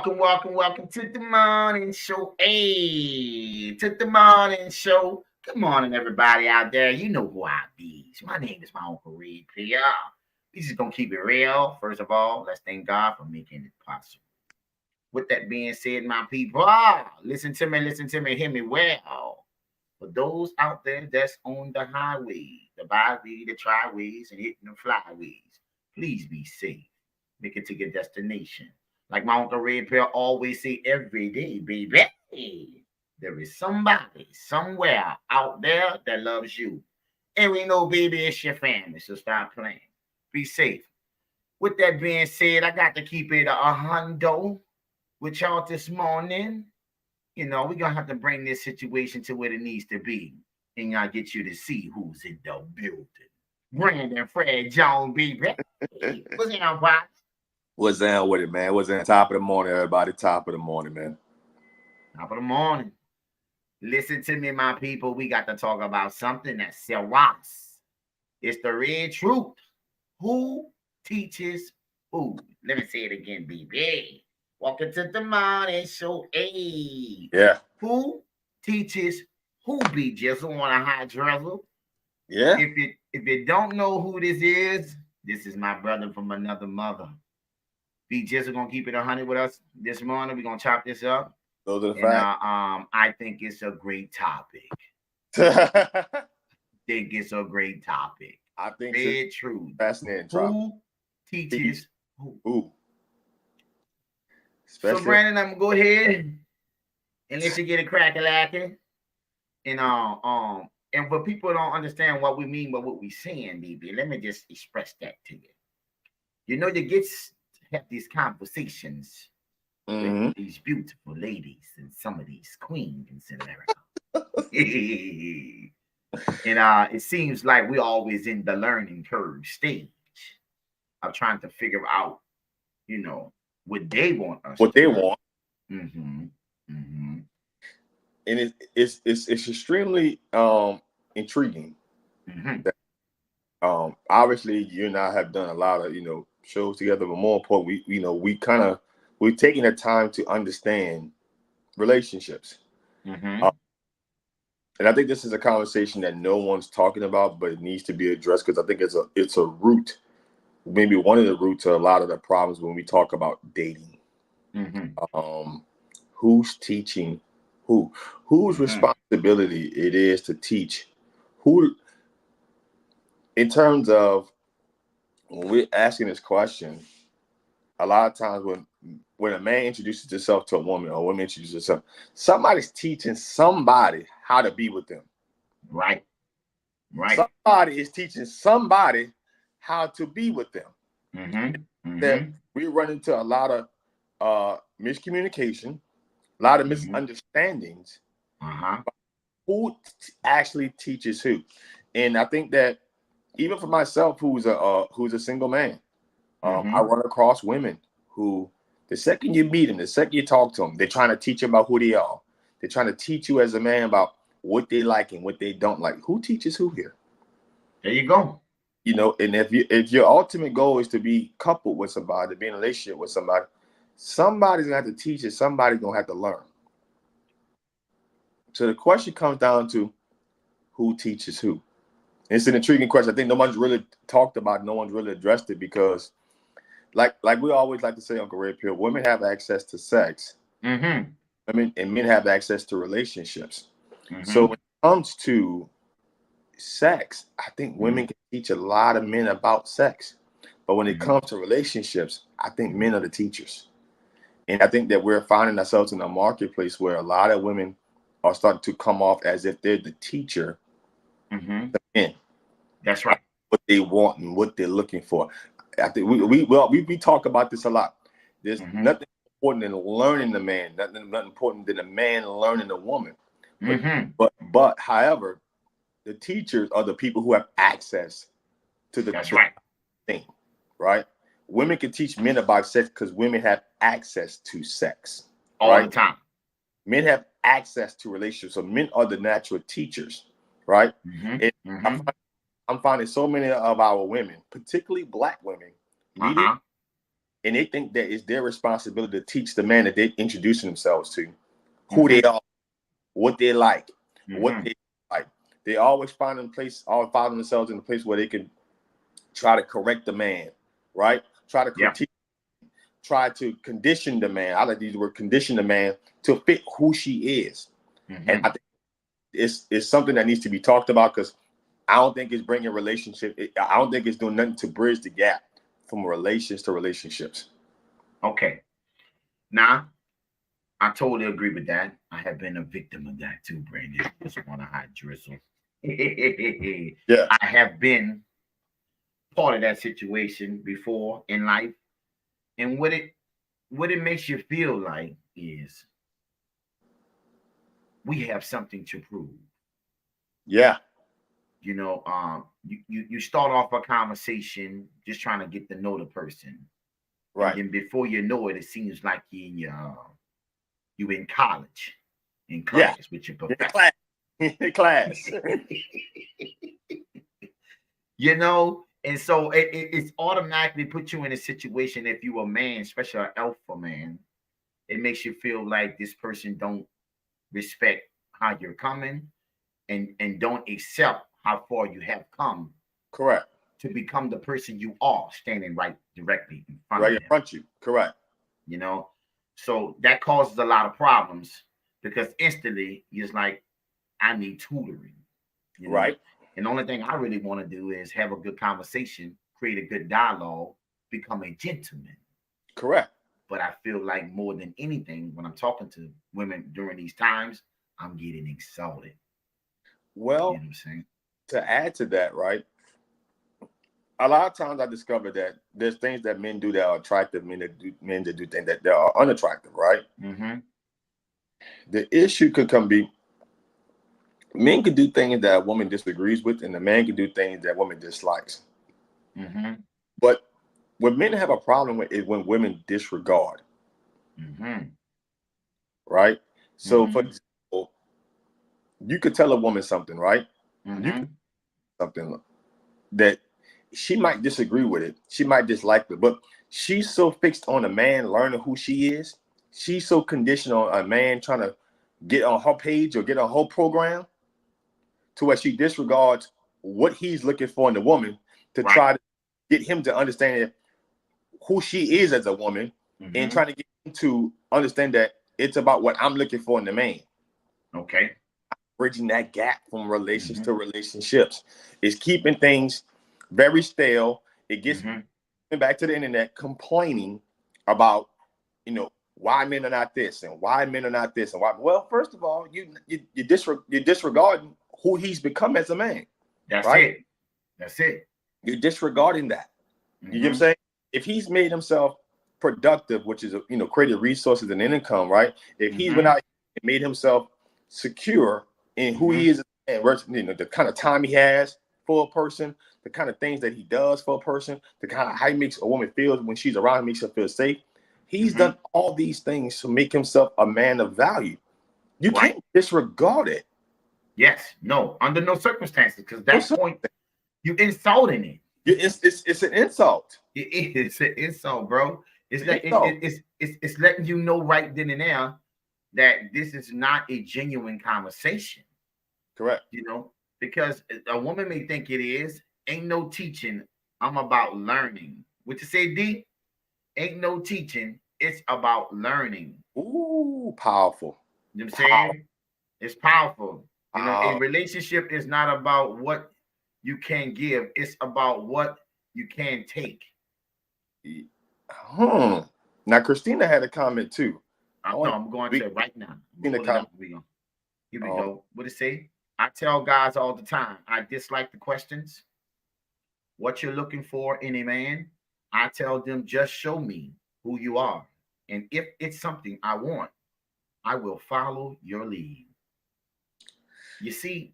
welcome to the morning show. Hey, to the morning show. Good morning, everybody out there. You know who I be. My name is my Uncle Red Truth. We just gonna keep it real. First of all, let's thank God for making it possible. With that being said, my people, listen to me, hear me well. For those out there that's on the highway, the byway, the tryways, and hitting the flyways, please be safe. Make it to your destination. Like my Uncle Red Pill always say every day, baby, there is somebody somewhere out there that loves you. And we know, baby, it's your family, so stop playing. Be safe. With that being said, I got to keep it a hundo with y'all this morning. We're gonna have to bring this situation to where it needs to be. And I get you to see who's in the building. Brandon Fred Jones, baby. What's on, Pops? What's down with it, man? What's in top of the morning, everybody? Top of the morning, man. Top of the morning. Listen to me, my people. We got to talk about something that's serious. It's the Red Truth. Who teaches who? Let me say it again, baby. Welcome to the morning show. Hey. Yeah. Who teaches who, be Jizzle on a high drizzle? Yeah. If you don't know who this is my brother from another mother. B Jizzle gonna keep it 100 with us this morning. We're gonna chop this up. Those are the facts. I think it's a great topic. I think Red Truth. Fascinating. Who teaches who? Especially. So Brandon, I'm gonna go ahead and let you get a crack-a-lacking. And for people don't understand what we mean by what we're saying, baby, let me just express that to you. You have these conversations with these beautiful ladies and some of these queens in America. And it seems like we're always in the learning curve stage of trying to figure out, what they want us. What they want. Mm-hmm. Mm-hmm. And it's extremely intriguing. Mm-hmm. That, obviously, you and I have done a lot of shows together, but more important, we're taking the time to understand relationships. Mm-hmm. And I think this is a conversation that no one's talking about, but it needs to be addressed because I think it's a root, maybe one of the roots to a lot of the problems when we talk about dating. Mm-hmm. Who's teaching who? Whose responsibility it is to teach who? In terms of when we're asking this question, a lot of times when a man introduces himself to a woman or a woman introduces herself, somebody's teaching somebody how to be with them. Right. Somebody is teaching somebody how to be with them. That we run into a lot of miscommunication, a lot of misunderstandings. Who actually teaches who? And I think that even for myself, who's a single man, I run across women who, the second you meet them, the second you talk to them, they're trying to teach you about who they are. They're trying to teach you as a man about what they like and what they don't like. Who teaches who here? There you go. And if your ultimate goal is to be coupled with somebody, to be in a relationship with somebody, somebody's gonna have to teach you. Somebody's gonna have to learn. So the question comes down to who teaches who. And it's an intriguing question. I think no one's really talked about it. No one's really addressed it because, like we always like to say, Uncle Red Pill, women have access to sex. And men have access to relationships. So when it comes to sex, I think women can teach a lot of men about sex. But when it comes to relationships, I think men are the teachers. And I think that we're finding ourselves in a marketplace where a lot of women are starting to come off as if they're the teacher to men. That's right. What they want and what they're looking for. I think we talk about this a lot. There's nothing important than learning the man, nothing important than a man learning a woman. But however, the teachers are the people who have access to the thing, right? Women can teach men about sex because women have access to sex all the time. Men have access to relationships, so men are the natural teachers, right? I'm finding so many of our women, particularly Black women, and they think that it's their responsibility to teach the man that they're introducing themselves to, who they are, what they like, what they like. They always find themselves in a place where they can try to correct the man, right? Try to critique, try to condition the man. I like to use the word condition the man to fit who she is. And I think it's something that needs to be talked about, because I don't think it's bringing relationship. I don't think it's doing nothing to bridge the gap from relations to relationships. Okay. Now, I totally agree with that. I have been a victim of that too, Brandon. Just want a hot drizzle. Yeah. I have been part of that situation before in life. And what it makes you feel like is we have something to prove. Yeah. You know, you start off a conversation just trying to get to know the person. Right. And before you know it, it seems like you in college, in class with your professor. Class. You know, and so it's automatically put you in a situation. If you a man, especially an alpha man, it makes you feel like this person don't respect how you're coming, and don't accept how far you have come. Correct. To become the person you are, standing right directly in front right of in them. front of you. Correct. You know, so that causes a lot of problems, because instantly it's like, I need tutoring. You know? Right. And the only thing I really want to do is have a good conversation, create a good dialogue, become a gentleman. Correct. But I feel like more than anything, when I'm talking to women during these times, I'm getting exalted. Well, you know what I'm saying? To add to that, right? A lot of times I discovered that there's things that men do that are attractive, men that do things that are unattractive, right? The issue could be men can do things that a woman disagrees with, and the man can do things that a woman dislikes. But what men have a problem with is when women disregard. Right? So, for example, you could tell a woman something, right? You could something that she might disagree with it. She might dislike it, but she's so fixed on a man learning who she is. She's so conditioned on a man trying to get on her page or get on her program, to where she disregards what he's looking for in the woman to try to get him to understand who she is as a woman, and trying to get him to understand that it's about what I'm looking for in the man. Okay. Bridging that gap from relations to relationships is keeping things very stale. It gets back to the internet complaining about, why men are not this and why men are not this and why. Well, first of all, you're disregarding who he's become as a man. That's right? That's it. You're disregarding that. You get what I'm saying? If he's made himself productive, which is, created resources and income, right? If he's went out and made himself secure in who he is, and the kind of time he has for a person, the kind of things that he does for a person, the kind of how he makes a woman feel when she's around him, makes her feel safe. He's done all these things to make himself a man of value. You can't disregard it. Yes, no, under no circumstances, because that point, you're insulting it. It's an insult. It's an insult, bro. It's letting you know right then and there that this is not a genuine conversation. Correct. Because a woman may think it is. Ain't no teaching. I'm about learning. What you say, D? Ain't no teaching. It's about learning. Ooh, powerful. You know what I'm saying? It's powerful. A relationship is not about what you can give. It's about what you can take. Now, Christina had a comment too. I'm going to it right now. Here we go. What it say? I tell guys all the time, I dislike the questions. What you're looking for in a man, I tell them, just show me who you are. And if it's something I want, I will follow your lead. You see,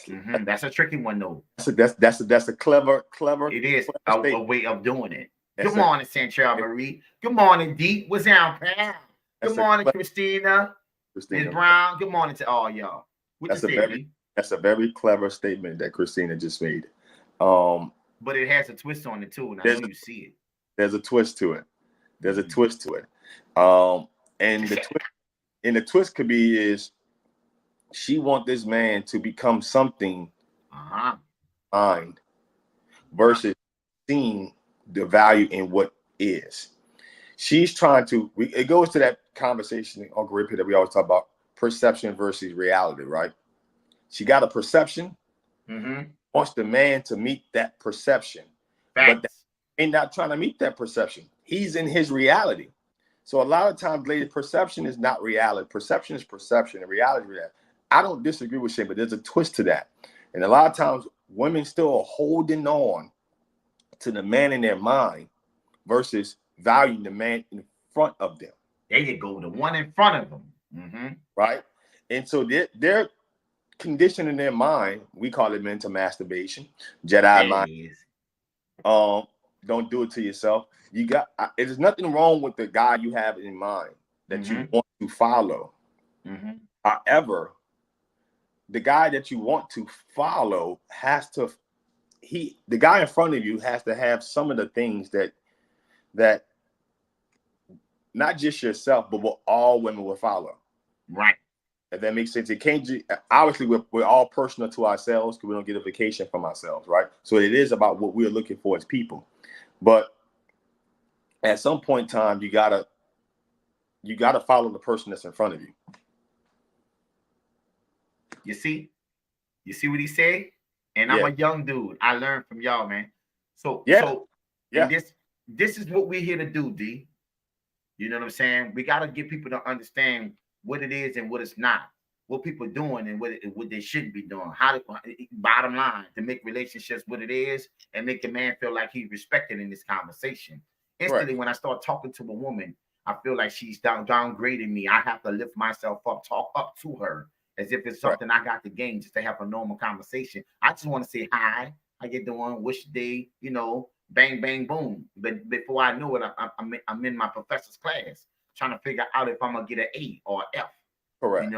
that's a tricky one, though. That's a clever. It is a way of doing it. Good morning, Santrell Marie. Good morning, Deep. What's down, pal? Good morning, Christina. Ms. Brown. Good morning to all y'all. That's a very clever statement that Christina just made. But it has a twist on it too, and I know you see it. There's a twist to it. There's a Mhm. twist to it. And the twist could be is she want this man to become something Uh-huh. mind Uh-huh. versus seeing the value in what is. She's trying to. It goes to that conversation on Rip that we always talk about perception versus reality, right? She got a perception, Mm-hmm. wants the man to meet that perception, but Facts. ain't not trying to meet that perception. He's in his reality. So a lot of times, ladies, perception is not reality. Perception is perception, and reality is reality. I don't disagree with Shay, but there's a twist to that. And a lot of times, women still are holding on to the man in their mind versus valuing the man in front of them. There you go. The one in front of them. Mm-hmm. Right? And so they're conditioning their mind. We call it mental masturbation, Jedi There it mind. is. Um, don't do it to yourself. There's nothing wrong with the guy you have in mind that you Mm-hmm. want to follow. Mm-hmm. However, the guy that you want to follow the guy in front of you has to have some of the things that not just yourself, but what all women will follow. Right. If that makes sense, it can't. Obviously, we're all personal to ourselves because we don't get a vacation from ourselves, right? So it is about what we're looking for as people. But at some point in time, you gotta follow the person that's in front of you. You see? You see what he said? And I'm Yeah, a young dude. I learned from y'all, man. So yeah, so and yeah. this is what we're here to do, D. You know what I'm saying? We got to get people to understand what it is and what it's not. What people are doing and what they shouldn't be doing. Bottom line, to make relationships what it is and make the man feel like he's respected in this conversation. Correct, Instantly, when I start talking to a woman, I feel like she's downgrading me. I have to lift myself up, talk up to her as if it's correct. something I got to gain just to have a normal conversation. I just want to say hi, how you doing? Wish day, bang, bang, boom. But before I know it, I'm in my professor's class trying to figure out if I'm gonna get an A or an F. Correct.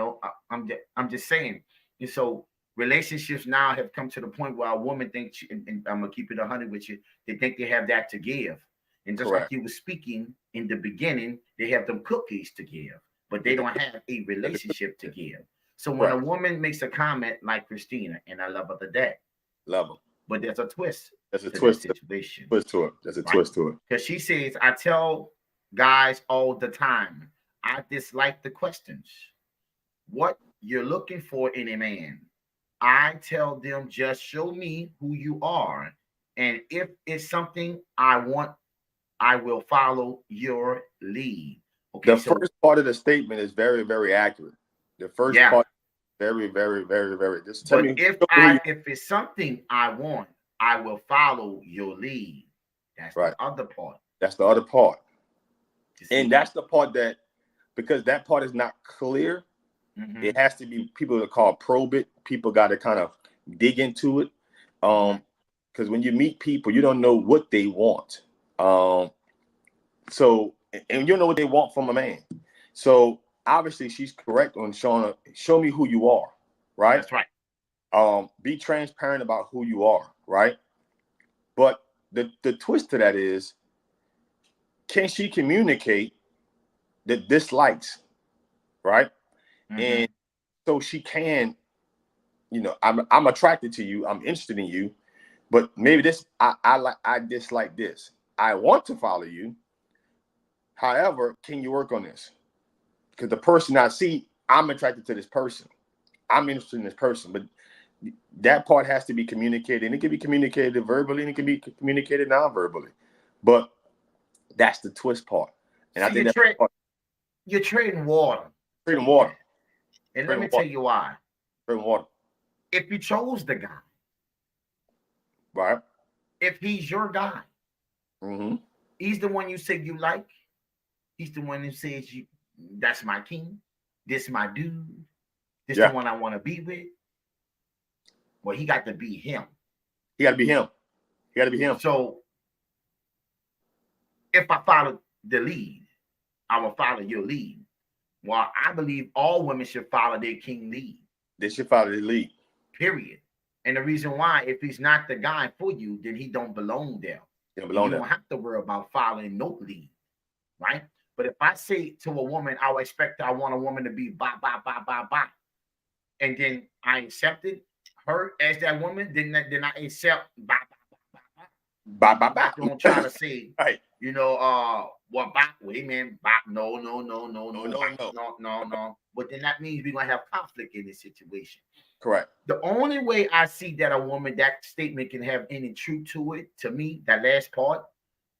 I'm just saying. And so relationships now have come to the point where a woman thinks, and I'm gonna keep it 100 with you, they think they have that to give. And just like Correct. you were speaking in the beginning, they have them cookies to give, but they don't have a relationship to give. So when a Correct. woman makes a comment like Christina, and I love her to death, Love them. but there's a twist There's a to that twist. situation, Twist to it. There's a right? twist to it. Because she says, I tell guys all the time, I dislike the questions. What you're looking for in a man. I tell them, just show me who you are. And if it's something I want, I will follow your lead. Okay, The so first part of the statement is very, very accurate. The first yeah. part, very, very, very, very. Just tell But me who you. if it's something I want, I will follow your lead. That's the Right. other part. That's the other part, You and see? that's the part that because that part is not clear. Mm-hmm. It has to be people that call probe it. People got to kind of dig into it. Because when you meet people, you don't know what they want. So and you don't know what they want from a man. So obviously she's correct on showing show me who you are, right? That's right. Be transparent about who you are, right? But the twist to that is, can she communicate the dislikes, right? Mm-hmm. And so she can, I'm attracted to you, I'm interested in you, but maybe this I dislike this. I want to follow you. However, can you work on this? Because the person I see, I'm attracted to this person. I'm interested in this person, but that part has to be communicated, and it can be communicated verbally, and it can be communicated non-verbally. But that's the twist part, and I See, think that's the part. you're trading water. Trading water, And let me trading tell water, you why. trading water, If you chose the guy, right? if he's your guy, Mm-hmm. he's the one you say you like. He's the one who says that's my king. This my dude. This the Yeah, one I want to be with. Well, he got to be him. he got to be him. He got to be him. So if I follow the lead, I will follow your lead. Well, I believe all women should follow their king lead. They should follow the lead. Period. And the reason why, if he's not the guy for you, then he don't belong there. You You don't have to worry about following no lead, right? But if I say to a woman, I want a woman to be ba ba ba ba ba, and then I accepted her as that woman, then I accept ba ba ba ba ba. Bye bye I'm bye. not gonna try to say, Right. what back? Wait, man, back? No, no, no, no, No, no, no, back, no. no, no, no. But then that means we're gonna have conflict in this situation. Correct. The only way I see that a woman, that statement can have any truth to it, to me, that last part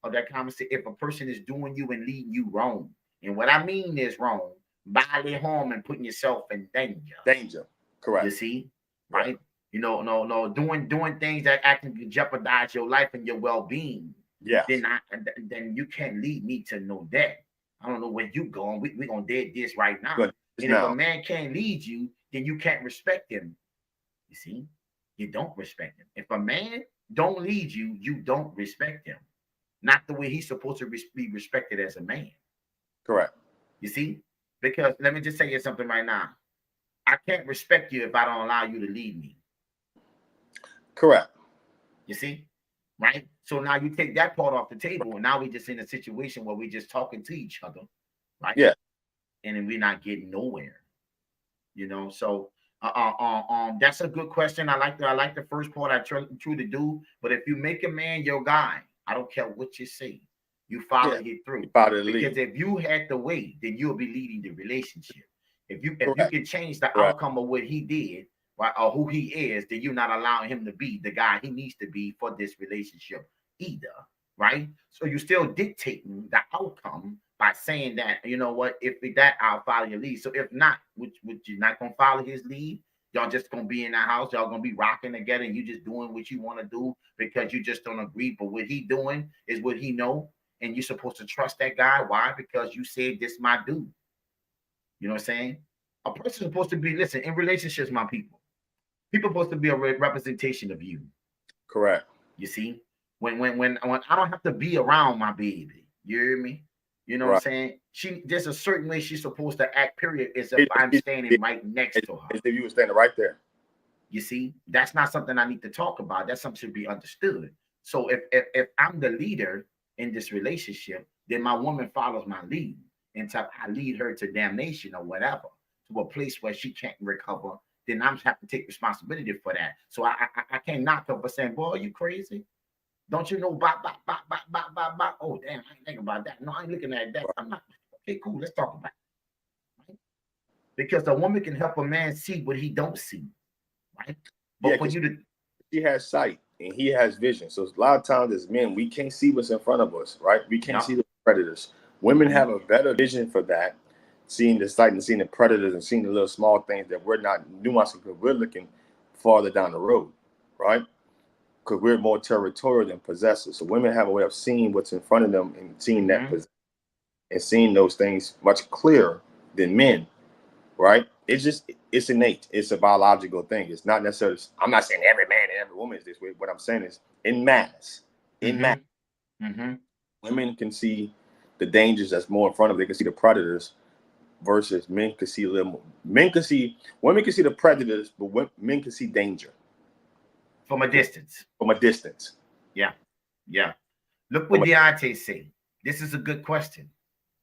of that conversation, if a person is doing you and leading you wrong, and what I mean is wrong, bodily harm and putting yourself in danger. Danger. You Correct. see, Yeah. right? No, doing things that actually jeopardize your life and your well-being. Yes. Then you can't lead me to know that. I don't know where you going. We gonna dead this right now. Good. And if a man can't lead you, then you can't respect him. You see, you don't respect him. If a man don't lead you, you don't respect him. Not the way he's supposed to be respected as a man. Correct. You see, because let me just tell you something right now. I can't respect you if I don't allow you to lead me. Correct. You see, right? So now you take that part off the table, and now we just in a situation where we're just talking to each other, right? Yeah. And then we're not getting nowhere. So that's a good question. I like the first part. I truly do. But if you make a man your guy, I don't care what you say, you follow it through. Because if you had the way, then you'll be leading the relationship. If you can change the outcome of what he did, right, or who he is, then you're not allowing him to be the guy he needs to be for this relationship either, right? So you're still dictating the outcome by saying that, you know what, if that, I'll follow your lead. So if not, would you not gonna follow his lead? Y'all just gonna be in the house, y'all gonna be rocking together, and you just doing what you want to do because you just don't agree. But what he doing is what he know, and you're supposed to trust that guy. Why? Because you said this my dude. You know what I'm saying? A person's supposed to be, listen, in relationships, my people supposed to be a representation of you. Correct. You see, when I don't have to be around my baby, you hear me? You know what I'm saying? There's a certain way she's supposed to act, period, as if I'm standing right next to her. As if you were standing right there. You see, that's not something I need to talk about. That's something to be understood. So if I'm the leader in this relationship, then my woman follows my lead until I lead her to damnation or whatever, to a place where she can't recover. Then I'm have to take responsibility for that. So I can't knock her for saying, "Boy, are you crazy? Don't you know bop, bop, bop, bop, bop, bop, bop? Oh, damn, I ain't thinking about that. No, I ain't looking at that. I'm not. Okay, cool. Let's talk about it. Right? Because a woman can help a man see what he don't see, right? But for you to... She has sight and he has vision. So a lot of times as men, we can't see what's in front of us, right? We can't see the predators. Women have a better vision for that, seeing the sight and seeing the predators and seeing the little small things that we're not nuancing because we're looking farther down the road, right? Because we're more territorial than possessors. So women have a way of seeing what's in front of them and seeing that and seeing those things much clearer than men, right? It's innate. It's a biological thing. It's not necessarily, I'm not saying every man and every woman is this way. What I'm saying is in mass, women can see the dangers that's more in front of them. They can see the predators versus men can see a little more. Women can see the predators, but men can see danger. From a distance. Yeah. Yeah. Look what Deontay say. This is a good question.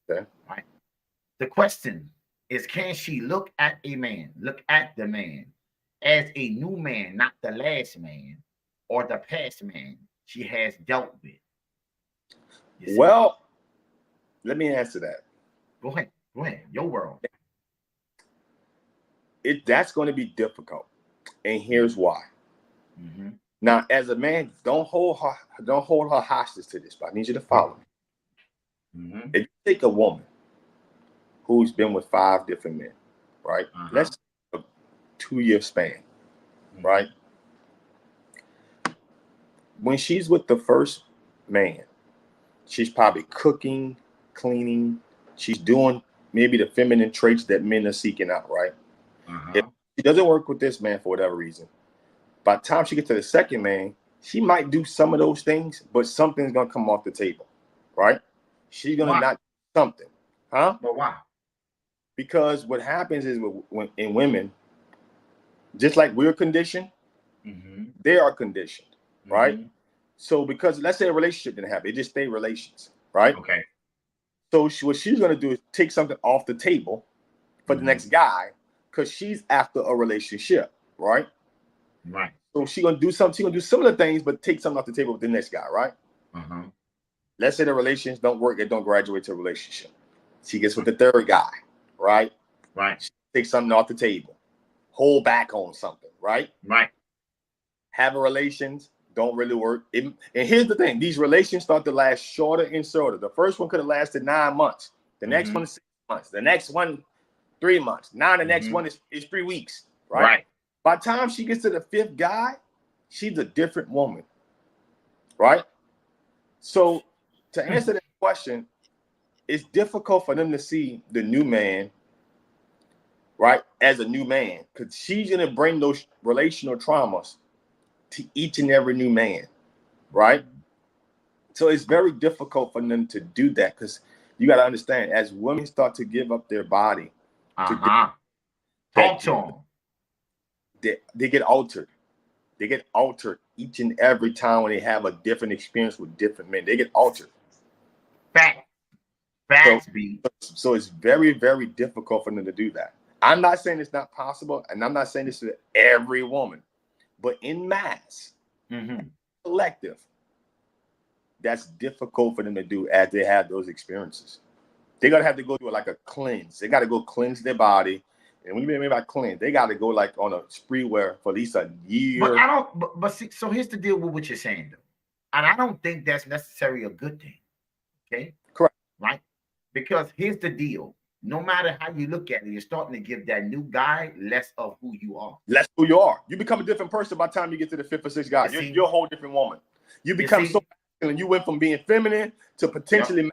Okay. Right. The question is, can she look at the man as a new man, not the last man or the past man she has dealt with? Well, let me answer that. Go ahead. Your world. That's going to be difficult. And here's why. Now, as a man, don't hold her hostage to this, but I need you to follow me. If you take a woman who's been with 5 different men, right? Let's say a 2-year span, right? When she's with the first man, she's probably cooking, cleaning. She's doing maybe the feminine traits that men are seeking out, right? If she doesn't work with this man for whatever reason, by the time she gets to the second man, she might do some of those things, but something's going to come off the table, right? She's going to not do something. Huh? But why? Because what happens is in women, just like we're conditioned, they are conditioned, right? So because let's say a relationship didn't happen, it just stayed relations, right? Okay. So what she's gonna do is take something off the table for the next guy because she's after a relationship, right? Right. So she's gonna do something. She's gonna do similar things, but take something off the table with the next guy, right? Let's say the relations don't work, it don't graduate to a relationship. She gets with the third guy, right? Right. She takes something off the table, hold back on something, right? Right. Having relations don't really work. And here's the thing: these relations start to last shorter and shorter. The first one could have lasted 9 months. The next one is 6 months. The next one 3 months. Now the next one is 3 weeks, right? Right. By the time she gets to the fifth guy, she's a different woman, right? So to answer that question, it's difficult for them to see the new man, right, as a new man, because she's gonna bring those relational traumas to each and every new man, right? So it's very difficult for them to do that because you got to understand, as women start to give up their body, Talk to them. They get altered. They get altered each and every time when they have a different experience with different men. They get altered. Facts, so it's very, very difficult for them to do that. I'm not saying it's not possible, and I'm not saying this to every woman, but in mass, collective, that's difficult for them to do as they have those experiences. They're gonna have to go through like a cleanse. They got to go cleanse their body, and when you mean by cleanse, they got to go like on a spree where for at least a year. But I don't. But see, so here's the deal with what you're saying, though, and I don't think that's necessarily a good thing. Okay, correct, right? Because here's the deal: no matter how you look at it, you're starting to give that new guy less of who you are. Less who you are. You become a different person by the time you get to the fifth or sixth guy. You're a whole different woman. You become so masculine. You went from being feminine to potentially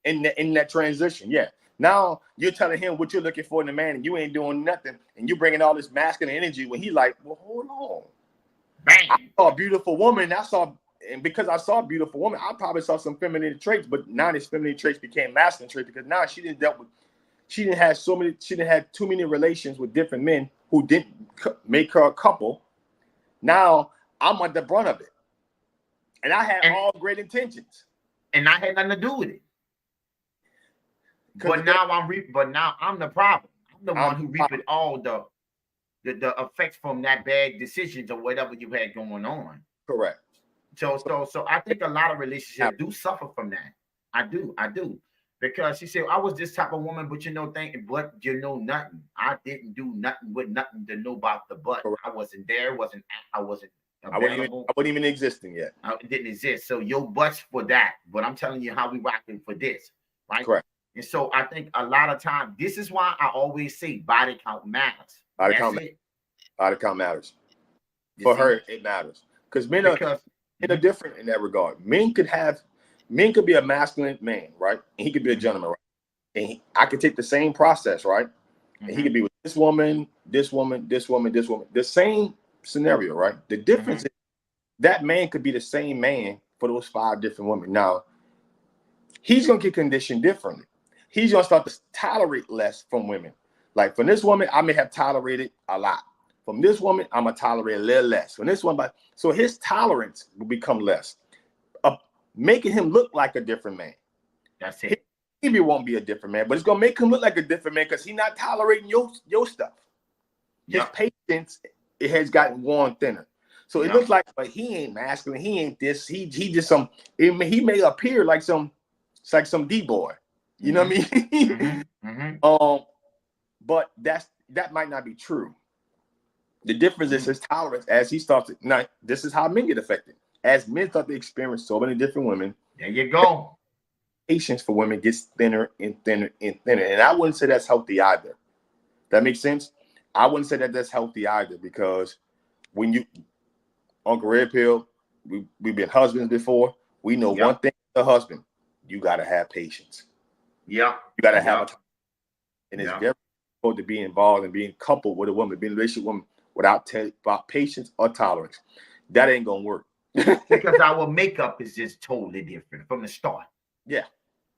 in that transition. Yeah. Now you're telling him what you're looking for in a man, and you ain't doing nothing, and you bringing all this masculine energy when he like, well, hold on. Bang. I saw a beautiful woman. And because I saw a beautiful woman, I probably saw some feminine traits, but now these feminine traits became masculine traits because now she didn't have too many relations with different men who didn't make her a couple. Now I'm at the brunt of it, and I had all great intentions, and I had nothing to do with it. But now I'm the problem. I'm the one who reaping all the effects from that bad decisions or whatever you had going on. Correct. So I think a lot of relationships do suffer from that. I do. Because she said, I was this type of woman, but but you know nothing. I didn't do nothing with nothing to know about the butt. Correct. I wasn't there, I wasn't available. I wasn't even existing yet. It didn't exist. So your butt's for that. But I'm telling you how we rocking for this. Right? Correct. And so I think a lot of times, this is why I always say body count matters. Body count matters. For her, it matters. Because men are different in that regard. Men could be a masculine man, right? And he could be a gentleman, right? And I could take the same process, right? And he could be with this woman, this woman, this woman, this woman. The same scenario, right? The difference is that man could be the same man for those 5 different women. Now, he's going to get conditioned differently. He's going to start to tolerate less from women. Like from this woman, I may have tolerated a lot. From this woman, I'm going to tolerate a little less. From this one, so his tolerance will become less, making him look like a different man. That's it. He maybe won't be a different man, but it's going to make him look like a different man because he's not tolerating your stuff. His patience, it has gotten worn thinner. So it looks like, but he ain't masculine. He ain't this. He just he may appear like some D-boy. You know what I mean? But that might not be true. The difference is his tolerance as he starts to. Now, this is how men get affected. As men start to experience so many different women, there you go. Patience for women gets thinner and thinner and thinner. And I wouldn't say that's healthy either. That makes sense? I wouldn't say that that's healthy either because when you, Uncle Red Pill, we've been husbands before. We know one thing as a husband, you got to have patience. Yeah. You got to have a, and it's very difficult to be involved and being coupled with a woman, being a relationship with a woman without patience or tolerance. That ain't going to work. Because our makeup is just totally different from the start. Yeah.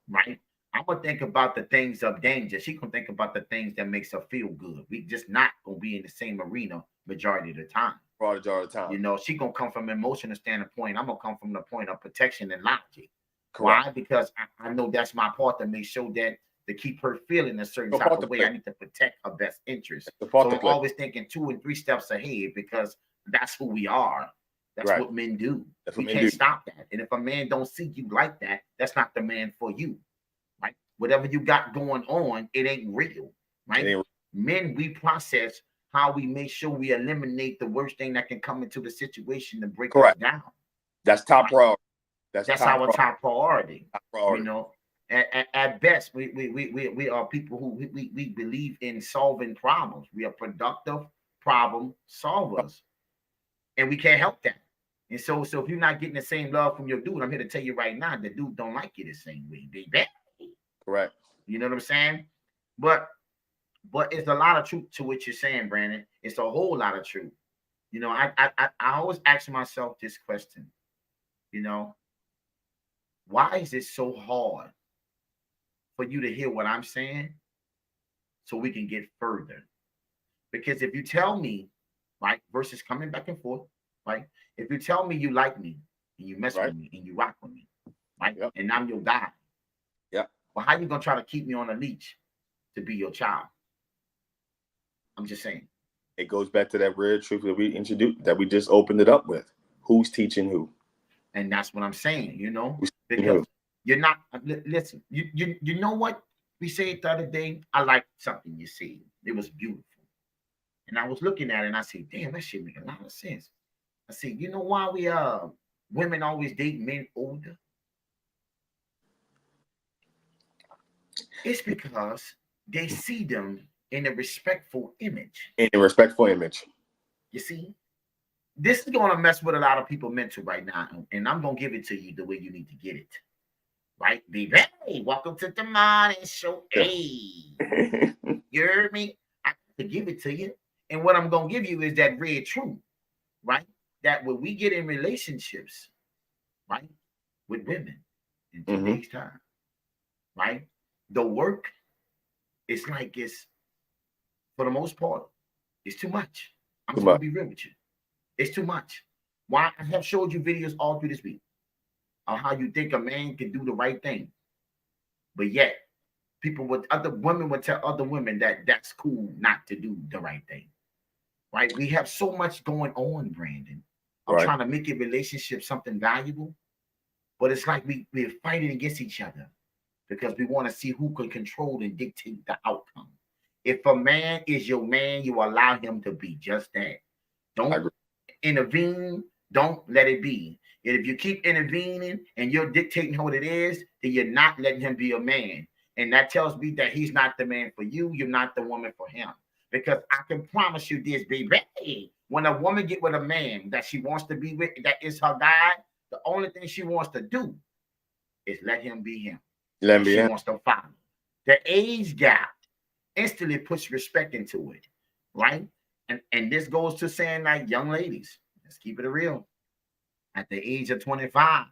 Right? I'm gonna think about the things of danger. She gonna think about the things that makes her feel good. We just not gonna be in the same arena majority of the time. Majority of the time. You know, she gonna come from an emotional standpoint. I'm gonna come from the point of protection and logic. Correct. Why? Because I know that's my part to make sure that to keep her feeling a certain type of way, I need to protect her best interest. So I'm always thinking 2 and 3 steps ahead because that's who we are. That's what men do. We can't stop that. And if a man don't see you like that, that's not the man for you. Right? Whatever you got going on, it ain't real. Right? Men, we process how we make sure we eliminate the worst thing that can come into the situation to break us down. That's top priority. That's our top priority. You know, at best, we are people who we believe in solving problems. We are productive problem solvers, and we can't help that. And so if you're not getting the same love from your dude, I'm here to tell you right now, the dude don't like you the same way, baby. Correct. You know what I'm saying? But it's a lot of truth to what you're saying, Brandon. It's a whole lot of truth. You know, I always ask myself this question. You know, why is it so hard for you to hear what I'm saying so we can get further? Because if you tell me, right, versus coming back and forth, right? If you tell me you like me and you mess with me and you rock with me, right? Yep. And I'm your guy. Yeah. Well, how you gonna try to keep me on a leash to be your child? I'm just saying. It goes back to that red truth that we introduced, that we just opened it up with. Who's teaching who? And that's what I'm saying, you know, because you're not, listen, you know what we said the other day? I liked something you said. It was beautiful. And I was looking at it and I said, damn, that shit make a lot of sense. I said, you know why women always date men older? It's because they see them in a respectful image. In a respectful image. You see? This is going to mess with a lot of people mental right now. And I'm going to give it to you the way you need to get it. Right, baby? Hey, welcome to the morning show. Hey. You heard me? I have to give it to you. And what I'm going to give you is that red truth. Right? That when we get in relationships, right, with women in today's time, right, the work is like it's, for the most part, it's too much. I'm just going to be real with you. It's too much. Why? I have showed you videos all through this week on how you think a man can do the right thing, but yet other women would tell other women that that's cool not to do the right thing. Right? We have so much going on, Brandon. I'm trying to make a relationship something valuable, but it's like we're fighting against each other because we want to see who can control and dictate the outcome. If a man is your man, you allow him to be just that. Don't intervene. Don't let it be. And if you keep intervening and you're dictating what it is, then you're not letting him be a man. And that tells me that he's not the man for you. You're not the woman for him. Because I can promise you this, baby. When a woman get with a man that she wants to be with, that is her guy, the only thing she wants to do is let him be him. She wants to follow. The age gap instantly puts respect into it, right? And this goes to saying, like, young ladies, let's keep it real. At the age of 25,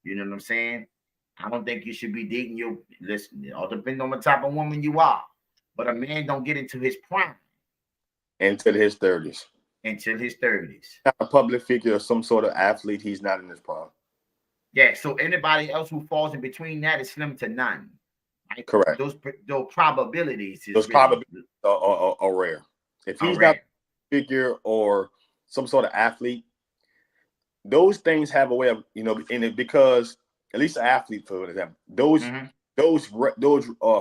you know what I'm saying? I don't think you should be dating your, listen, it all depends on the type of woman you are. But a man don't get into his prime. Until his 30s. Until his 30s. Not a public figure or some sort of athlete, he's not in his prime. Yeah, so anybody else who falls in between that is slim to none. Right? Correct. Those probabilities is probabilities are rare. If he's not a figure or some sort of athlete, those things have a way of, you know, in it, because at least an athlete, for example, those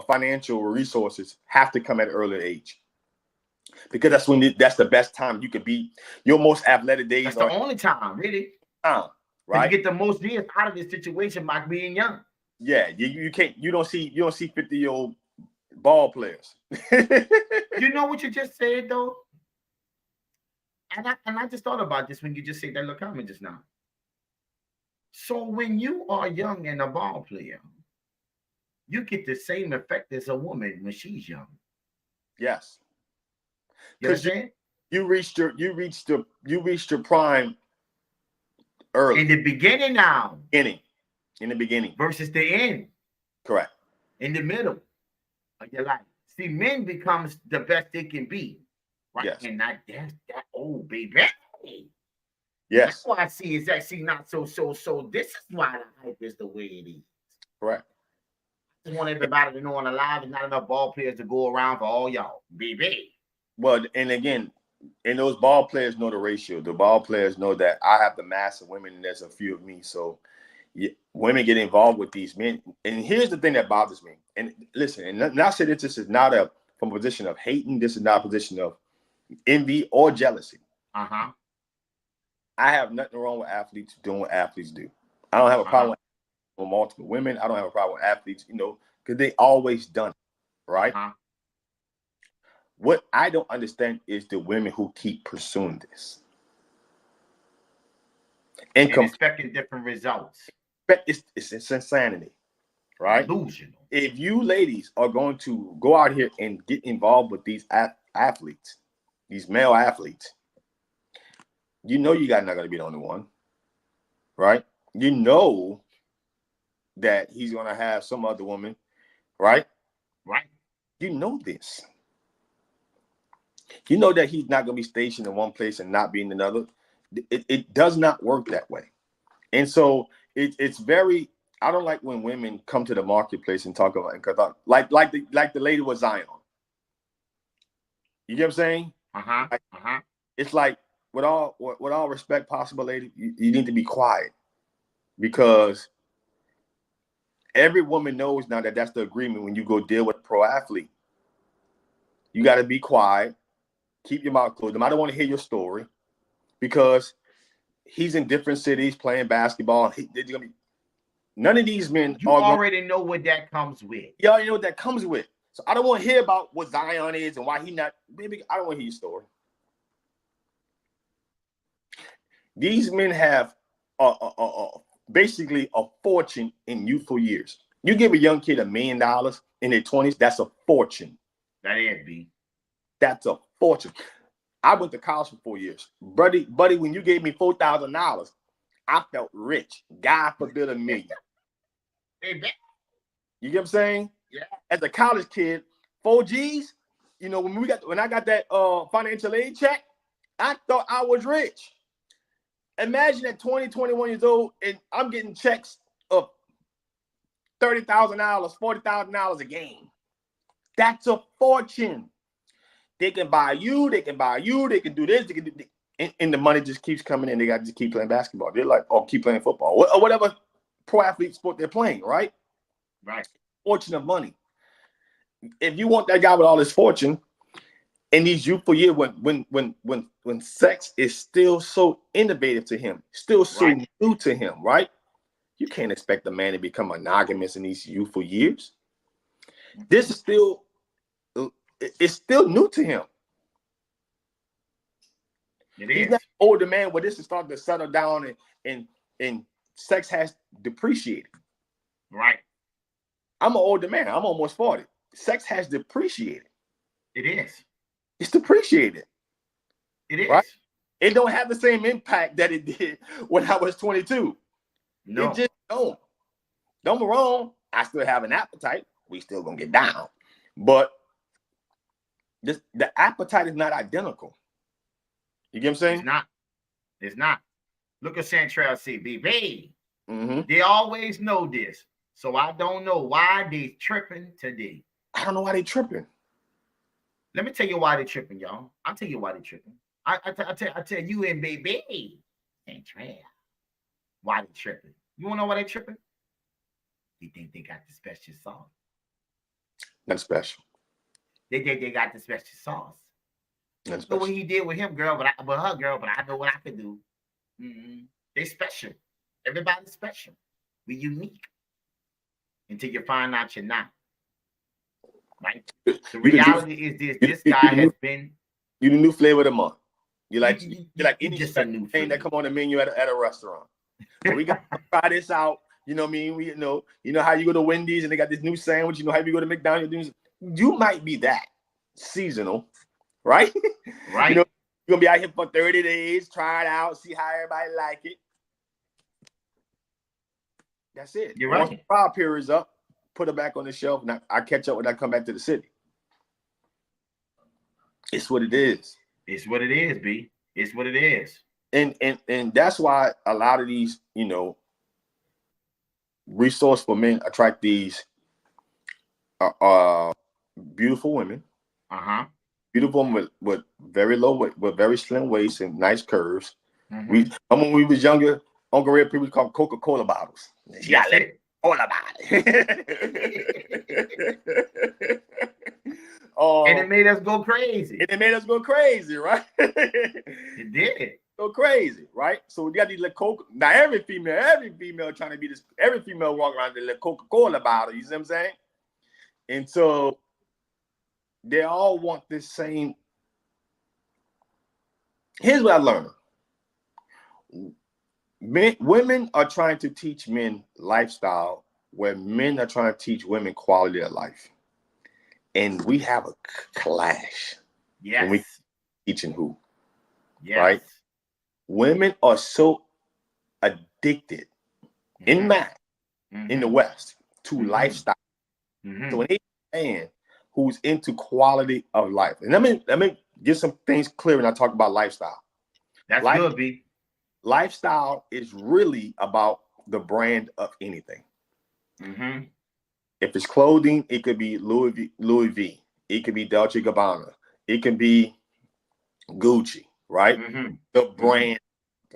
financial resources have to come at an early age, because that's the best time you could be your most athletic days. That's the only time, really. Right? You get the most years out of this situation by being young. Yeah, you don't see 50-year-old ball players. You know what you just said though? And I just thought about this when you just said that little comment just now. So when you are young and a ball player, you get the same effect as a woman when she's young. Yes. Because you reached your prime early. In the beginning now. In the beginning. Versus the end. Correct. In the middle of your life. See, men becomes the best they can be. Right? Yes. And not that old baby. Yes. That's why I see it's actually not so. This is why the hype is the way it is. Correct. I just want everybody to know on the live, there's not enough ball players to go around for all y'all. Baby. Well, and again, and those ball players know the ratio. The ball players know that I have the mass of women and there's a few of me. So women get involved with these men. And here's the thing that bothers me. And listen, and I say this is not from a position of hating. This is not a position of envy or jealousy. Uh-huh. I have nothing wrong with athletes doing what athletes do. I don't have a problem with multiple women. I don't have a problem with athletes, because they always done it, right? Uh-huh. What I don't understand is the women who keep pursuing this. And expecting different results. It's insanity, right? Delusional. If you ladies are going to go out here and get involved with these athletes, these male athletes, you know you guys not going to be the only one, right? You know that he's going to have some other woman, right? Right. You know this. You know that he's not going to be stationed in one place and not be in another. It does not work that way. And so it's very, I don't like when women come to the marketplace and talk about, like the lady with Zion. You get what I'm saying? It's like, with all respect possible, lady, you need to be quiet, because every woman knows now that that's the agreement when you go deal with a pro athlete. You got to be quiet, keep your mouth closed. I don't want to hear your story, because he's in different cities playing basketball. None of these men. You already know what that comes with. You already know what that comes with. So I don't want to hear about what Zion is and why he not. Baby, I don't want to hear your story. These men have basically a fortune in youthful years. You give a young kid $1 million in their 20s, that's a fortune. That ain't B. That's a fortune. I went to college for 4 years. Buddy, when you gave me $4,000, I felt rich. God forbid $1 million. Hey, you get what I'm saying? Yeah. As a college kid, 4 G's, when I got that financial aid check, I thought I was rich. Imagine at 20, 21 years old, and I'm getting checks of $30,000, $40,000 a game. That's a fortune. They can buy you, they can do this, they can do this. And the money just keeps coming in. They got to just keep playing basketball. They're like, oh, keep playing football or whatever pro athlete sport they're playing, right? Right. Fortune of money. If you want that guy with all his fortune in these youthful years, when sex is still so innovative to him, still so new to him, right? You can't expect a man to become monogamous in these youthful years. This is still, it's still new to him. He's not an older man where this is starting to settle down and sex has depreciated. Right. I'm an older man. I'm almost 40. Sex has depreciated. It is. It's depreciated. It is. Right? It don't have the same impact that it did when I was 22. No. It just don't. Don't be wrong. I still have an appetite. We still gonna get down. But the appetite is not identical. You get what I'm saying? It's not. Look at Central CBB. Mm-hmm. They always know this. So I don't know why they tripping today. I don't know why they tripping. Let me tell you why they tripping, y'all. I'll tell you why they tripping. I tell you and baby. Central. Why they tripping? You wanna know why they tripping? They think they got the special sauce. Not special. They think they got the special sauce. That's know what he did with him, girl, but her girl, but I know what I can do. Mm-hmm. They special. Everybody's special. We unique. Until you find out you're not. Right? The reality is this guy has been. You the new flavor of the month. You're like any just a new thing that come on the menu at a restaurant. So we got to try this out. You know what I mean? We know how you go to Wendy's and they got this new sandwich. You know how you go to McDonald's. You might be that seasonal, right? Right. You're gonna be out here for 30 days, try it out, see how everybody like it. That's it. You're right. Once the trial period is up, put her back on the shelf, and I catch up when I come back to the city. It's what it is. It's what it is, B. It's what it is. And that's why a lot of these, resourceful men attract these beautiful women. Beautiful women with very low weight, with very slim waists and nice curves. When we was younger, Uncle Red, people called Coca-Cola bottles. Yeah, all about it. And it made us go crazy. Right? It did. Go crazy, right? So we got these little Coca. Now every female trying to be this. Every female walk around with a little Coca-Cola bottle. You see what I'm saying? And so they all want this same. Here's what I learned. Women are trying to teach men lifestyle where men are trying to teach women quality of life. And we have a clash. Yes. When we teaching who? Yes. Right? Women are so addicted in math in the West to lifestyle. So when they man who's into quality of life, and let me get some things clear when I talk about lifestyle. That's good, B. Lifestyle is really about the brand of anything. If it's clothing, it could be Louis V. It could be Dolce & Gabbana. It can be Gucci, right? The brand,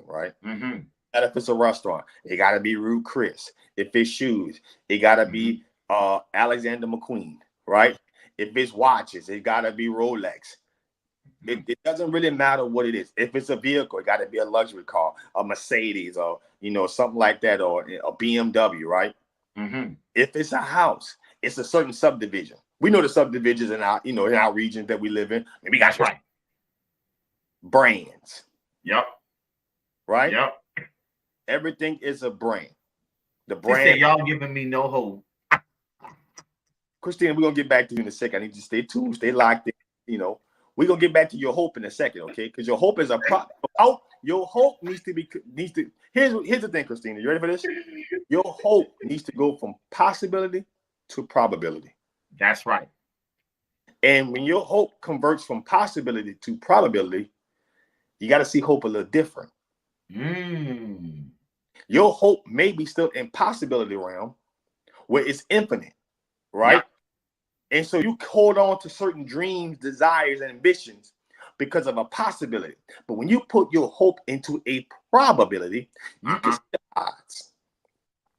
right? And if it's a restaurant, it got to be Ruth Chris. If it's shoes, it got to be Alexander McQueen, right? If it's watches, it got to be Rolex. It doesn't really matter what it is. If it's a vehicle, it got to be a luxury car, a Mercedes, or something like that, or a BMW, right? If it's a house, it's a certain subdivision. We know the subdivisions in our in our region that we live in. And we got brands. Yep. Right. Yep. Everything is a brand. The brand. Say y'all giving me no hope. Christina, we're gonna get back to you in a second. I need you to stay tuned, stay locked in. We're gonna get back to your hope in a second, okay? Because your hope is your hope needs to. Here's the thing, Christina. You ready for this? Your hope needs to go from possibility to probability. That's right. And when your hope converts from possibility to probability, you got to see hope a little different. Your hope may be still in possibility realm where it's infinite, right? Yep. And so you hold on to certain dreams, desires, and ambitions because of a possibility. But when you put your hope into a probability, you can see the odds.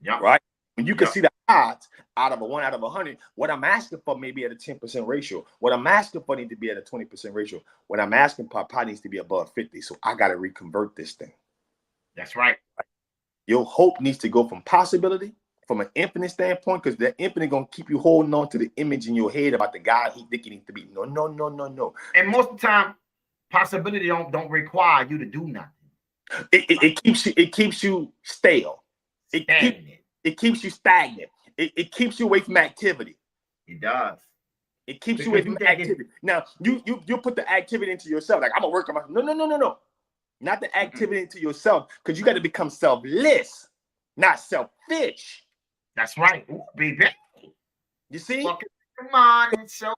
Yep. Right? When you can see the odds out of a 1 out of 100, what I'm asking for may be at a 10% ratio. What I'm asking for needs to be at a 20% ratio. What I'm asking for probably needs to be above 50. So I got to reconvert this thing. That's right. Your hope needs to go from possibility, from an infinite standpoint, because the infinite going to keep you holding on to the image in your head about the guy he think he needs to be. No. And most of the time, possibility don't require you to do nothing. It keeps you stale. It keeps you stagnant. It keeps you away from activity. It does. It keeps you away from activity. Now, you put the activity into yourself. Like, I'm going to work on myself. No. Not the activity into yourself, because you got to become selfless, not selfish. That's right. Ooh, baby. You see? Come on. It's so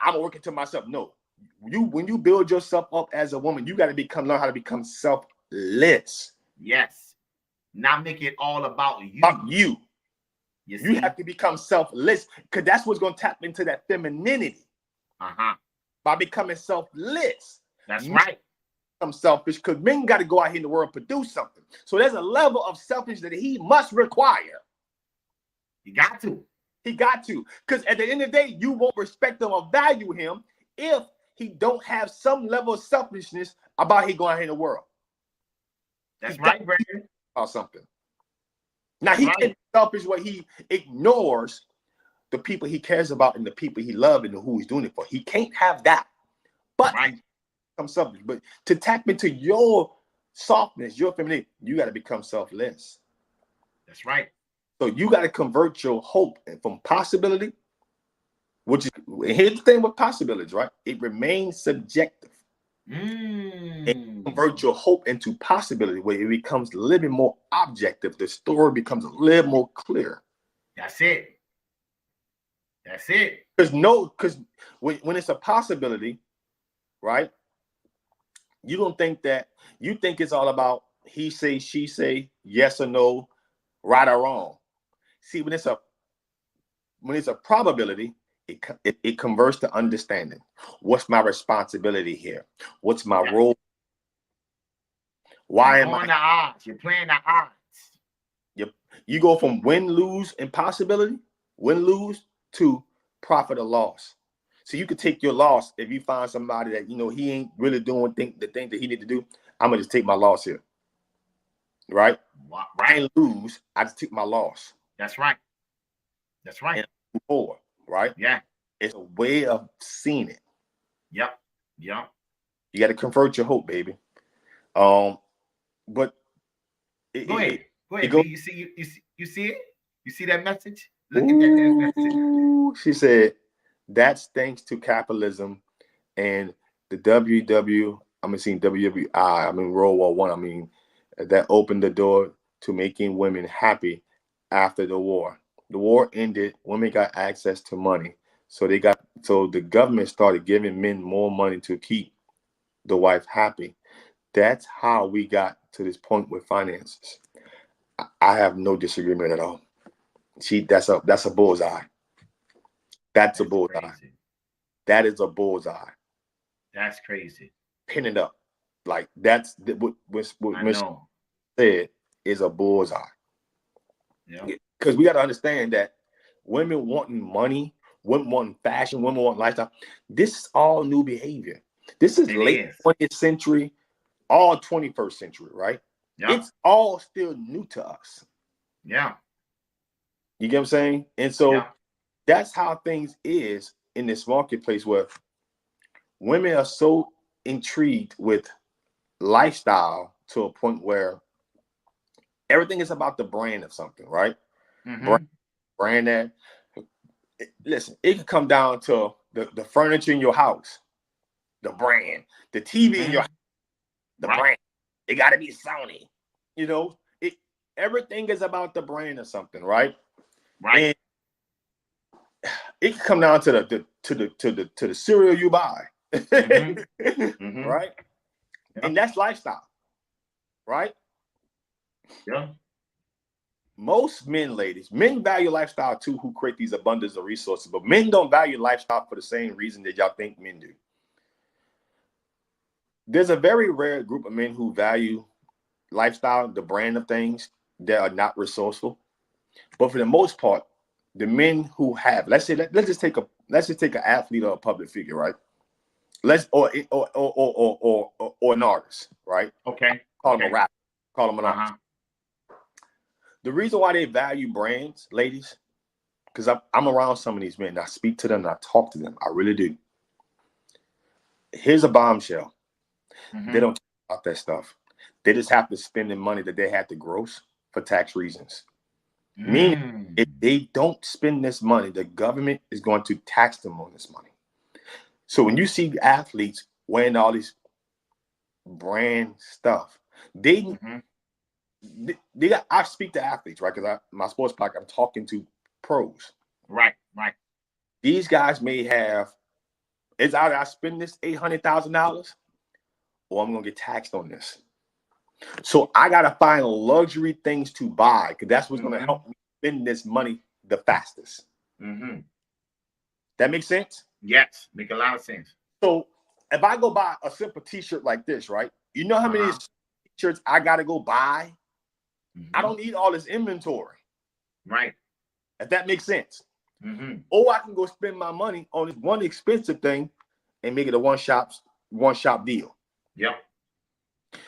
I'm working to myself. No. When you build yourself up as a woman, you got to learn how to become selfless. Yes. Not make it all about you. You have to become selfless, because that's what's going to tap into that femininity. By becoming selfless. That's right. Become selfish, because men got to go out here in the world and produce something. So there's a level of selfishness that he must require. He got to. Because at the end of the day, you won't respect him or value him if he don't have some level of selfishness about he going out here in the world. That's right, Brandon. Or something. Now, he can be selfish where he ignores the people he cares about and the people he loves and who he's doing it for. He can't have that. But become selfish. But to tap into your softness, your femininity, you got to become selfless. That's right. So you got to convert your hope from possibility, which is, here's the thing with possibilities, right? It remains subjective. And convert your hope into possibility, where it becomes a little bit more objective. The story becomes a little more clear. That's it. That's it. Because when it's a possibility, right? You don't think that, you think it's all about he say, she say, yes or no, right or wrong. See, when it's a probability, it converts to understanding. What's my responsibility here? What's my role? Why am on I? the odds? You're playing the odds. You go from win, lose, and possibility, win, lose, to profit or loss. So you could take your loss if you find somebody that he ain't really doing the thing that he need to do. I'm gonna just take my loss here, right? I ain't lose. I just take my loss. That's right. That's right. And move forward, right? Yeah. It's a way of seeing it. Yep. Yep. You got to convert your hope, baby. But go ahead. Go ahead. You see it? You see that message? Look at that message. She said, that's thanks to capitalism and the WWI, World War I, that opened the door to making women happy after the war. The war ended, women got access to money. So the government started giving men more money to keep the wife happy. That's how we got to this point with finances. I have no disagreement at all. That's a bullseye. That's a bullseye. Crazy. That is a bullseye. That's crazy. Pin it up. Like that's what Miss said is a bullseye. Yeah. Because we got to understand that women wanting money, women wanting fashion, women wanting lifestyle. This is all new behavior. This is late 20th century, all 21st century, right? Yeah. It's all still new to us. Yeah. You get what I'm saying? And so that's how things is in this marketplace where women are so intrigued with lifestyle to a point where everything is about the brand of something, right? Mm-hmm. Brand that. Listen, it can come down to the furniture in your house, the brand, the TV in your house, the brand. It got to be Sony. Everything is about the brand of something, right? Right. And it can come down to the cereal you buy, mm-hmm. Right? Yep. And that's lifestyle, right? Yeah. Most men value lifestyle too, who create these abundance of resources, but men don't value lifestyle for the same reason that y'all think men do. There's a very rare group of men who value lifestyle, the brand of things, that are not resourceful. But for the most part, the men who have, let's just take an athlete or a public figure, right? Or an artist, right? Okay. Call them a rapper, call them an artist. The reason why they value brands, ladies, because I'm around some of these men. I speak to them, and I talk to them. I really do. Here's a bombshell. Mm-hmm. They don't talk about that stuff. They just have to spend the money that they had to gross for tax reasons. Meaning, if they don't spend this money, the government is going to tax them on this money. So when you see athletes wearing all these brand stuff, I speak to athletes, right? Because my sports podcast, I'm talking to pros. Right. These guys may have, it's either I spend this $800,000 or I'm going to get taxed on this. So I got to find luxury things to buy because that's what's going to help me spend this money the fastest. Mm-hmm. That makes sense? Yes, make a lot of sense. So if I go buy a simple t-shirt like this, right? You know how many t-shirts I got to go buy? Mm-hmm. I don't need all this inventory. Right. If that makes sense. Mm-hmm. Or I can go spend my money on this one expensive thing and make it a one-shop deal. Yep.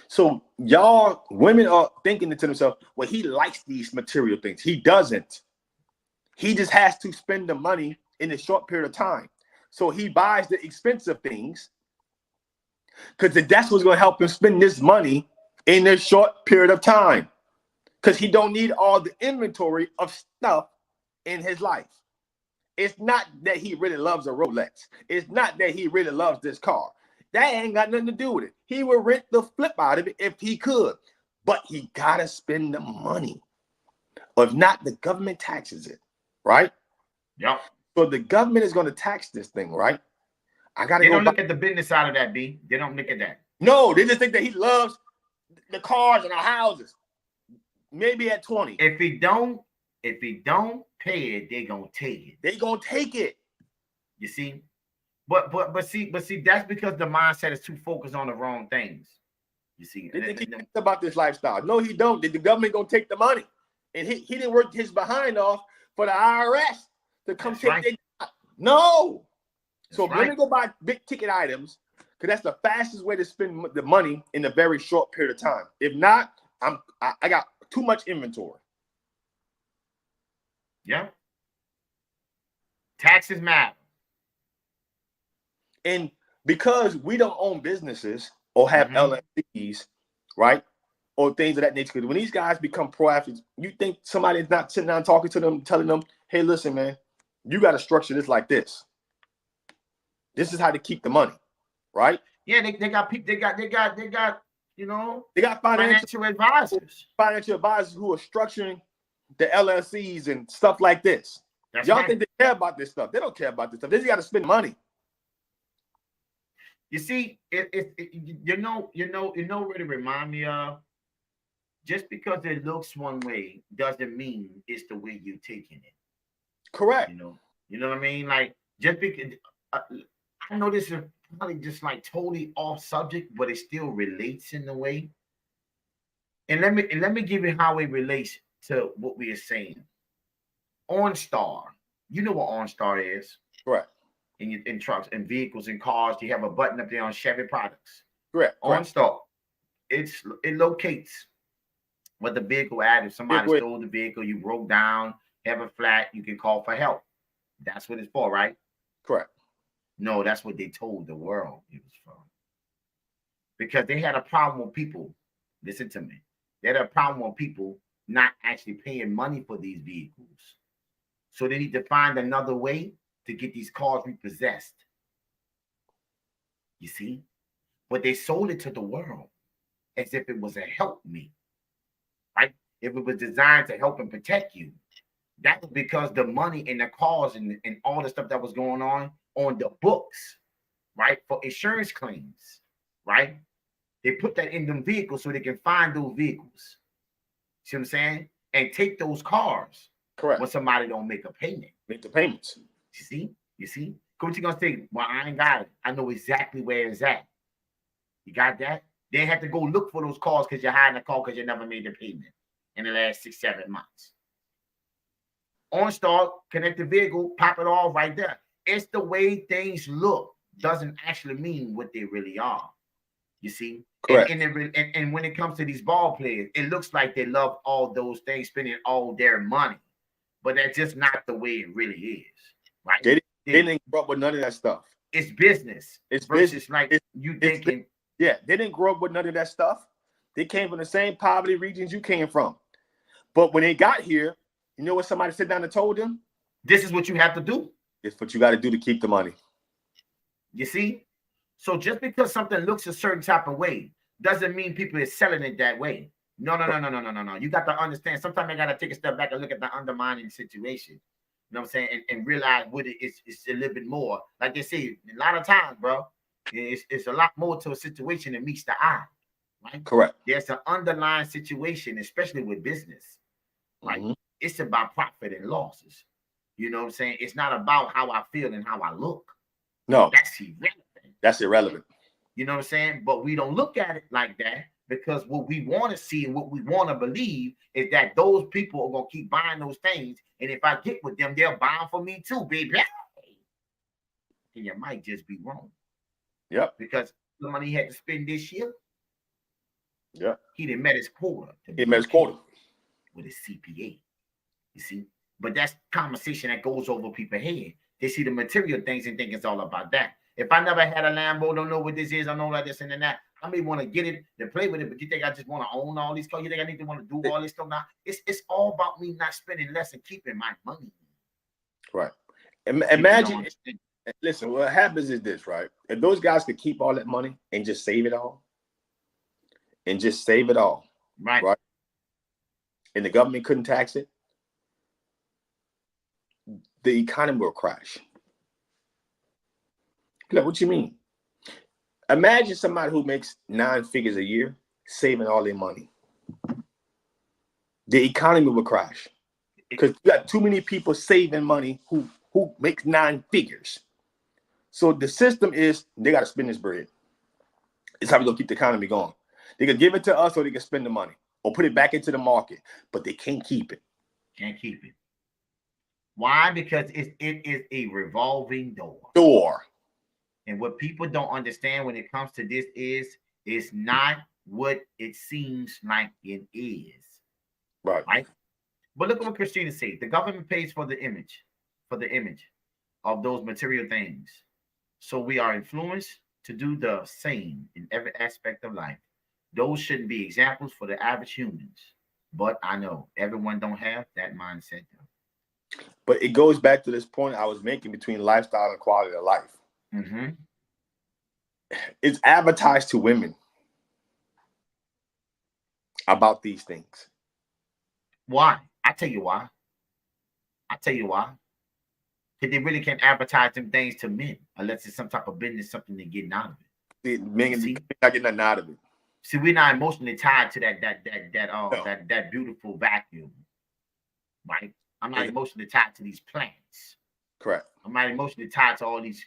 So y'all women are thinking to themselves, well, he likes these material things. He doesn't. He just has to spend the money in a short period of time. So he buys the expensive things because that's what's going to help him spend this money in a short period of time. Because he don't need all the inventory of stuff in his life. It's not that he really loves a Rolex. It's not that he really loves this car. That ain't got nothing to do with it. He would rent the flip out of it if he could. But he got to spend the money. Or if not, the government taxes it. Right? Yep. So the government is going to tax this thing, right? I got to They go. don't look at the business side of that, B. They don't look at that. No, they just think that he loves the cars and our houses. Maybe at 20. If he don't pay it, they gonna take it. They gonna take it. You see, but see, that's because the mindset is too focused on the wrong things. You see, they think he thinks about this lifestyle. No, he don't. The government gonna take the money, and he didn't work his behind off for the IRS to come take it. No. So let me go buy big ticket items, because that's the fastest way to spend the money in a very short period of time. If not, I got too much inventory. Yeah. Taxes matter. And because we don't own businesses or have LLCs, right? Or things of that nature. Because when these guys become pro athletes, you think somebody's not sitting down talking to them, telling them, hey, listen, man, you got to structure this like this. This is how to keep the money, right? Yeah, they got people, they got, you know, they got financial advisors. Financial advisors who are structuring the LLCs and stuff like this. Y'all think they care about this stuff? They don't care about this stuff. They just got to spend money. You see, you know what it remind me of? Just because it looks one way doesn't mean it's the way you're taking it. Correct. You know what I mean? Like, just because I know this is probably just like totally off subject, but it still relates in a way. And let me give you how it relates to what we are saying. OnStar, you know what OnStar is? Correct. In trucks and vehicles and cars, you have a button up there on Chevy products. Correct. OnStar, it locates what the vehicle at. If somebody stole the vehicle, you broke down, have a flat, you can call for help. That's what it's for, right? Correct. No, that's what they told the world it was for. Because they had a problem with people. Listen to me. They had a problem with people not actually paying money for these vehicles. So they need to find another way to get these cars repossessed. You see? But they sold it to the world as if it was a help me. Right? If it was designed to help and protect you. That was because the money and the cars and all the stuff that was going on the books, right? For insurance claims, right? They put that in them vehicles so they can find those vehicles. See what I'm saying? And take those cars. Correct. When somebody don't make a payment. Make the payments. You see? What you gonna say? Well, I ain't got it. I know exactly where it's at. You got that? They have to go look for those cars because you're hiding a car because you never made the payment in the last 6-7 months. OnStar, connect the vehicle, pop it all right there. It's the way things look doesn't actually mean what they really are. You see? Correct. And when it comes to these ball players, it looks like they love all those things, spending all their money. But that's just not the way it really is. Right? They didn't grow up with none of that stuff. It's business. It's versus business. Like you thinking. Yeah, they didn't grow up with none of that stuff. They came from the same poverty regions you came from. But when they got here, you know what somebody sat down and told them? This is what you have to do. It's what you got to do to keep the money. You see? So just because something looks a certain type of way doesn't mean people are selling it that way. No. You got to understand. Sometimes I got to take a step back and look at the undermining situation. You know what I'm saying? And realize what it's a little bit more. Like they say, a lot of times, bro, it's a lot more to a situation than meets the eye. Right? Correct. There's an underlying situation, especially with business. Right? It's about profit and losses. You know what I'm saying? It's not about how I feel and how I look. No. That's irrelevant. That's irrelevant. You know what I'm saying? But we don't look at it like that because what we want to see and what we want to believe is that those people are going to keep buying those things. And if I get with them, they're buying for me too, baby. And you might just be wrong. Yep. Because the money he had to spend this year, yeah, he didn't met his quota. He met his quota. With his CPA. You see? But that's conversation that goes over people's head. They see the material things and think it's all about that. If I never had a Lambo, don't know what this is, I know like this and that. I may want to get it to play with it, but you think I just want to own all these cars? You think I need to want to do all this stuff now? It's all about me not spending less and keeping my money. Right. Imagine. Listen, what happens is this, right? If those guys could keep all that money and just save it all, right? And the government couldn't tax it, the economy will crash. Like, what you mean? Imagine somebody who makes 9 figures a year saving all their money. The economy will crash because you got too many people saving money who makes 9 figures. So the system is they got to spend this bread. It's how we gonna keep the economy going. They can give it to us or they can spend the money or put it back into the market, but they can't keep it. Can't keep it. Why? Because it is a revolving door. And what people don't understand when it comes to this is it's not what it seems like it is. Right. But look at what Christina said. The government pays for the image of those material things. So we are influenced to do the same in every aspect of life. Those shouldn't be examples for the average humans. But I know everyone don't have that mindset. But it goes back to this point I was making between lifestyle and quality of life. Mm-hmm. It's advertised to women about these things. Why? I tell you why. Because they really can't advertise them things to men unless it's some type of business, something they're getting out of it. Men not getting nothing out of it. See, we're not emotionally tied to that beautiful vacuum, right? I'm not emotionally tied to these plants. Correct. I'm not emotionally tied to all these,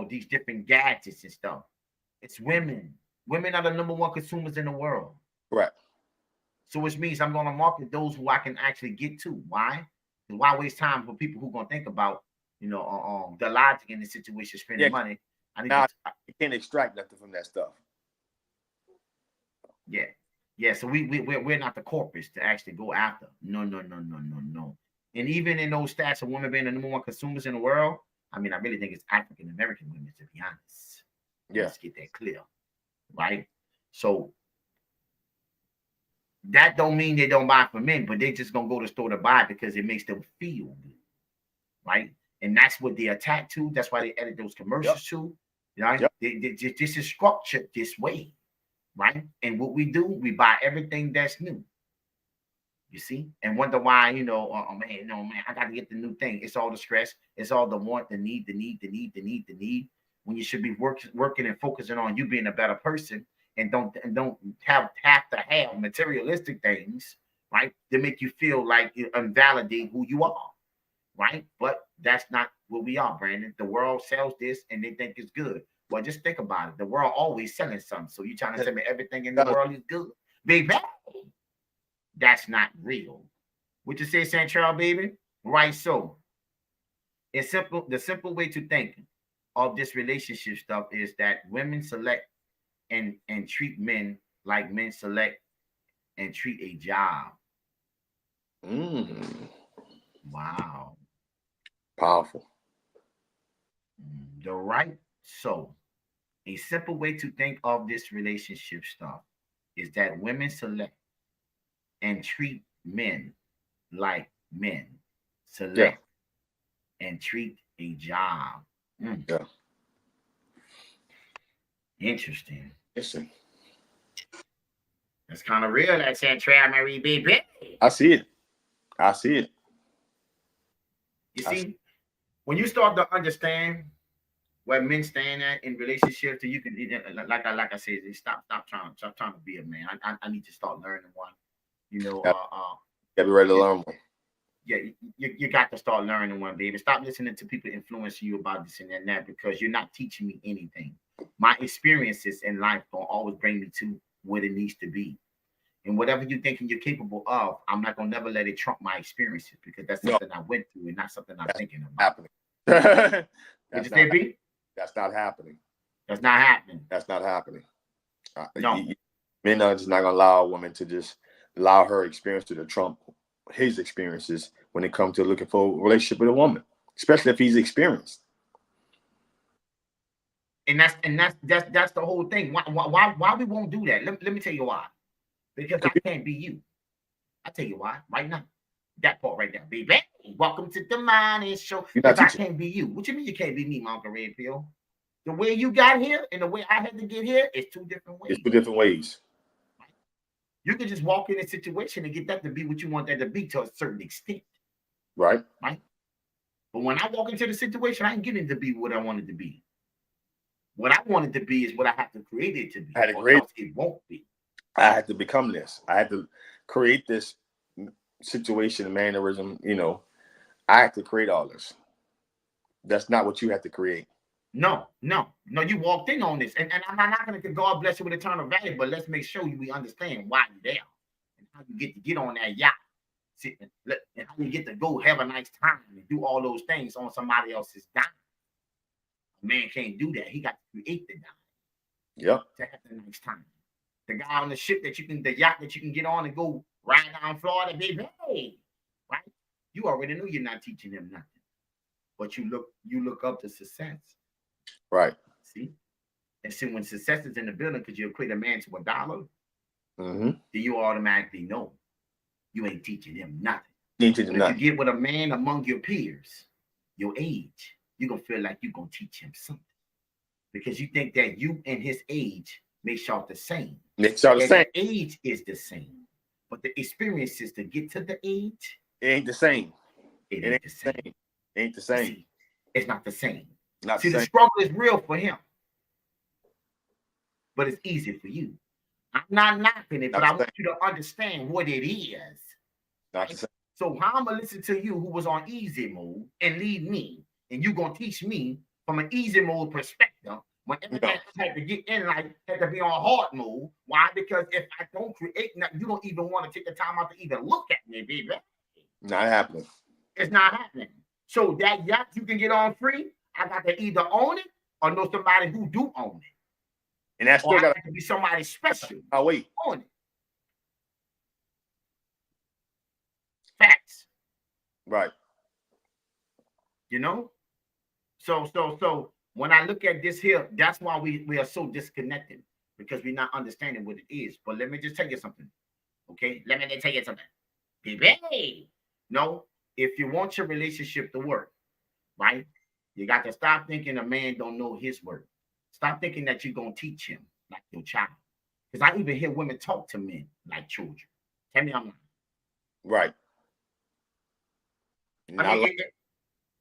these different gadgets and stuff. It's women. Women are the #1 consumers in the world. Correct. So which means I'm going to market those who I can actually get to. Why? Because why waste time for people who are going to think about, the logic in the situation, spending money. You can't extract nothing from that stuff. Yeah. So we're not the corporates to actually go after. No. And even in those stats of women being the #1 consumers in the world, I mean, I really think it's African American women, to be honest. Yeah. Let's get that clear, right? So that don't mean they don't buy from men, but they just gonna go to the store to buy it because it makes them feel good, right? And that's what they attack to. That's why they edit those commercials too, right? Yep. This is structured this way, right? And what we do, we buy everything that's new. You see, and wonder why, man, I got to get the new thing. It's all the stress. It's all the want, the need. When you should be working and focusing on you being a better person, and don't have to have materialistic things, right? To make you feel like you invalidate who you are, right? But that's not what we are, Brandon. The world sells this and they think it's good. Well, just think about it. The world always selling something. So you're trying to tell me everything in the world is good, baby? That's not real. What you say, Central, baby? Right. So it's simple. The simple way to think of this relationship stuff is that women select and treat men like men select and treat a job. Wow. Powerful. The right. So a simple way to think of this relationship stuff is that women select and treat men like men select and treat a job. Yeah. Interesting. Listen. That's kind of real, that Central Marie baby. I see it. You see, when you start to understand where men stand at in relationships, you can, like I said, stop trying to be a man. I need to start learning one. Gotta be ready to learn one. Yeah, you got to start learning one, baby. Stop listening to people influencing you about this and that because you're not teaching me anything. My experiences in life don't always bring me to what it needs to be. And whatever you're thinking you're capable of, I'm not gonna never let it trump my experiences because that's something I went through and not something I'm thinking about. Happening. That's not happening. That's not happening. That's not happening. No. Men are just not gonna allow a woman to just allow her experience to trump his experiences when it comes to looking for a relationship with a woman, especially if he's experienced. And that's the whole thing. Why we won't do that? Let me tell you why. Because I can't be you. I tell you why right now. That part right there, baby. Welcome to the Money Show. Because I can't be you. What you mean you can't be me, Uncle Red Pill? The way you got here and the way I had to get here is 2 different ways. It's 2 different ways. You can just walk in a situation and get that to be what you want that to be to a certain extent. Right. But when I walk into the situation, I ain't getting to be what I wanted to be. What I wanted to be is what I have to create it to be, or else it won't be. I had to become this. I had to create this situation, mannerism. You know, I had to create all this. That's not what you had to create. No. You walked in on this, and I'm not going to God bless you with eternal value, but let's make sure we understand why you're there and how you get on that yacht, and how you get to go have a nice time and do all those things on somebody else's dime. A man can't do that. He got to create the dime. Yep. To have a nice time. The guy on the ship the yacht that you can get on and go ride down Florida, baby. Hey, right? You already know you're not teaching them nothing, but you look up to success. Right. See? And see, when success is in the building because you equate a man to $1, then you automatically know you ain't teaching him nothing. If you get with a man among your peers, your age, you're going to feel like you're going to teach him something. Because you think that you and his age make y'all the same. The age is the same. But the experiences to get to the age, it ain't the same. It ain't the same. It ain't the same. See, it's not the same. Not the same. The struggle is real for him. But it's easy for you. I'm not knocking it, but I want you to understand what it is. Not the same. So how I'm going to listen to you who was on easy mode and lead me, and you're going to teach me from an easy mode perspective when everybody had to get in, like, had to be on hard mode. Why? Because if I don't create nothing, you don't even want to take the time out to even look at me, baby. Not happening. It's not happening. So that yacht you can get on free, I got to either own it or know somebody who do own it. And that's still got to be somebody special. Oh, wait. On it. Facts. Right. You know? So when I look at this here, that's why we are so disconnected, because we're not understanding what it is. But let me just tell you something. Okay? Let me just tell you something. Baby. No, if you want your relationship to work, right? You got to stop thinking a man don't know his work. Stop thinking that you're going to teach him like your child. Because I even hear women talk to men like children. Tell me I'm lying. Right. I mean,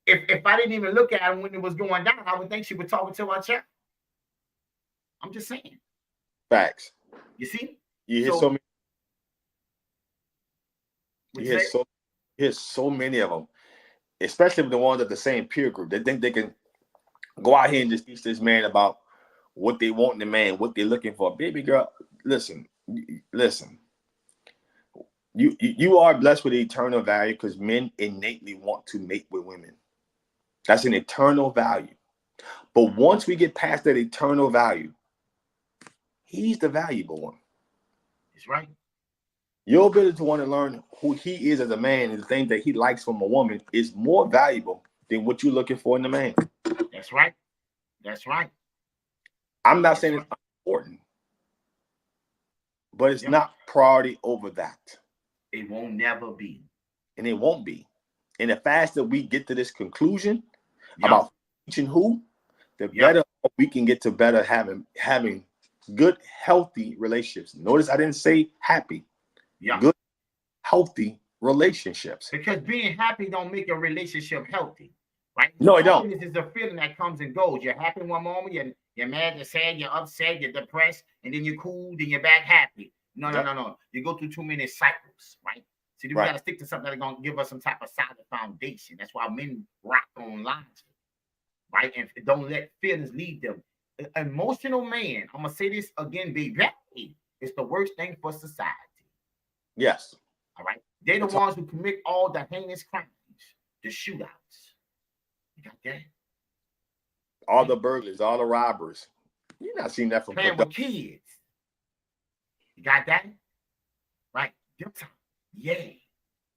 if I didn't even look at him when it was going down, I would think she was talking to our child. I'm just saying. Facts. You see? You hear so many. You hear so many of them, especially the ones at the same peer group. They think they can go out here and just teach this man about what they want in the man, what they're looking for. Baby girl, listen. You are blessed with eternal value because men innately want to mate with women. That's an eternal value. But once we get past that eternal value, he's the valuable one. That's right. Your ability to want to learn who he is as a man and the things that he likes from a woman is more valuable than what you're looking for in a man. That's right. That's right. I'm not saying it's important, but it's not priority over that. It won't never be. And it won't be. And the faster we get to this conclusion about teaching who, the better we can get to better having good, healthy relationships. Notice I didn't say happy. Good, healthy relationships. Because being happy don't make a relationship healthy, right? No, it don't. Happiness is a feeling that comes and goes. You're happy one moment, you're mad, you're sad, you're upset, you're depressed, and then you're cool, then you're back happy. No. You go through too many cycles, right? So we got to stick to something that's going to give us some type of solid foundation. That's why men rock on logic, right? And don't let feelings lead them. An emotional man, I'm going to say this again, baby, it's the worst thing for society. Yes. All right. They're the ones who commit all the heinous crimes, the shootouts. You got that? All the burglars, all the robbers. You're not seeing that from playing with kids. You got that? Right. Yeah.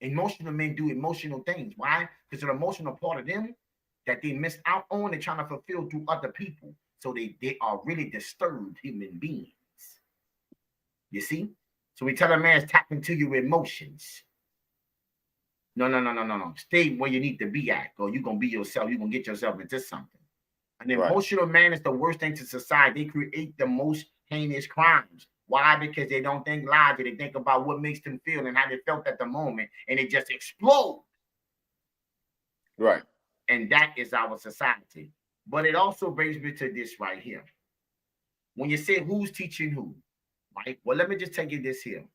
Emotional men do emotional things. Why? Because an emotional part of them that they missed out on, they're trying to fulfill through other people. So they are really disturbed human beings. You see? So we tell a man, tap into your emotions. No. Stay where you need to be at, or you're going to be yourself. You're going to get yourself into something. An emotional man is the worst thing to society. They create the most heinous crimes. Why? Because they don't think logically. They think about what makes them feel and how they felt at the moment, and they just explode. Right. And that is our society. But it also brings me to this right here. When you say who's teaching who, right? Well, let me just tell you this here.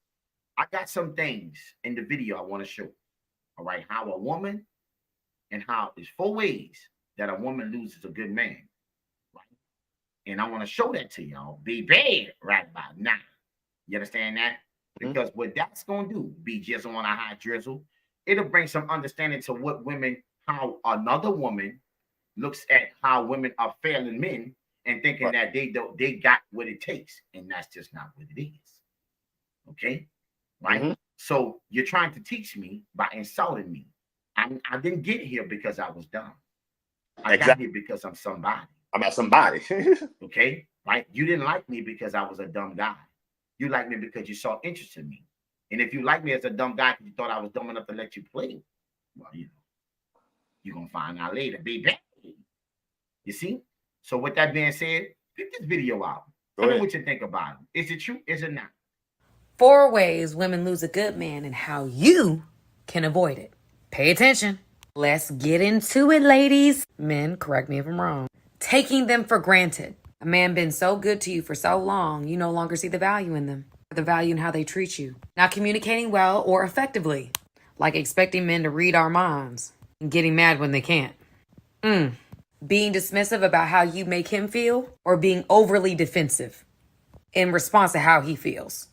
I got some things in the video I want to show. All right, how a woman and how there's 4 ways that a woman loses a good man, right? And I want to show that to y'all. Be bad right about now. You understand that? Because what that's gonna do, be just on a high drizzle, it'll bring some understanding to what women, how another woman looks at how women are failing men and thinking that they got what it takes, and that's just not what it is. Okay, right? So you're trying to teach me by insulting me. I didn't get here because I was dumb. I got here because I'm somebody. I'm at somebody. Okay, right? You didn't like me because I was a dumb guy. You like me because you saw interest in me. And if you like me as a dumb guy because you thought I was dumb enough to let you play, well, you're going to find out later, baby. You see? So with that being said, pick this video out. Tell me what you think about it. Is it true? Is it not? 4 ways women lose a good man and how you can avoid it. Pay attention. Let's get into it, ladies. Men, correct me if I'm wrong. Taking them for granted. A man been so good to you for so long, you no longer see the value in them. The value in how they treat you. Not communicating well or effectively. Like expecting men to read our minds. And getting mad when they can't. Being dismissive about how you make him feel. Or being overly defensive in response to how he feels.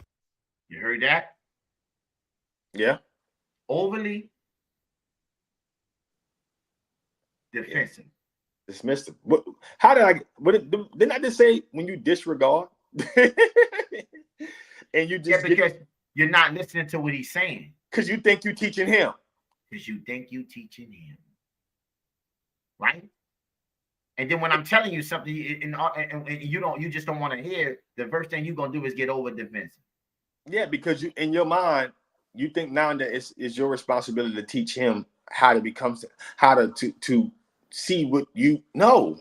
You heard that? Yeah. Overly defensive. Dismissive. How did I? Didn't I just say when you disregard? And you just because you're not listening to what he's saying. Because you think you're teaching him. Because you think you're teaching him. Right? And then when I'm telling you something and you just don't want to hear, the first thing you're gonna do is get over defensive. Yeah, because you in your mind, you think now that it's your responsibility to teach him how to see what you know.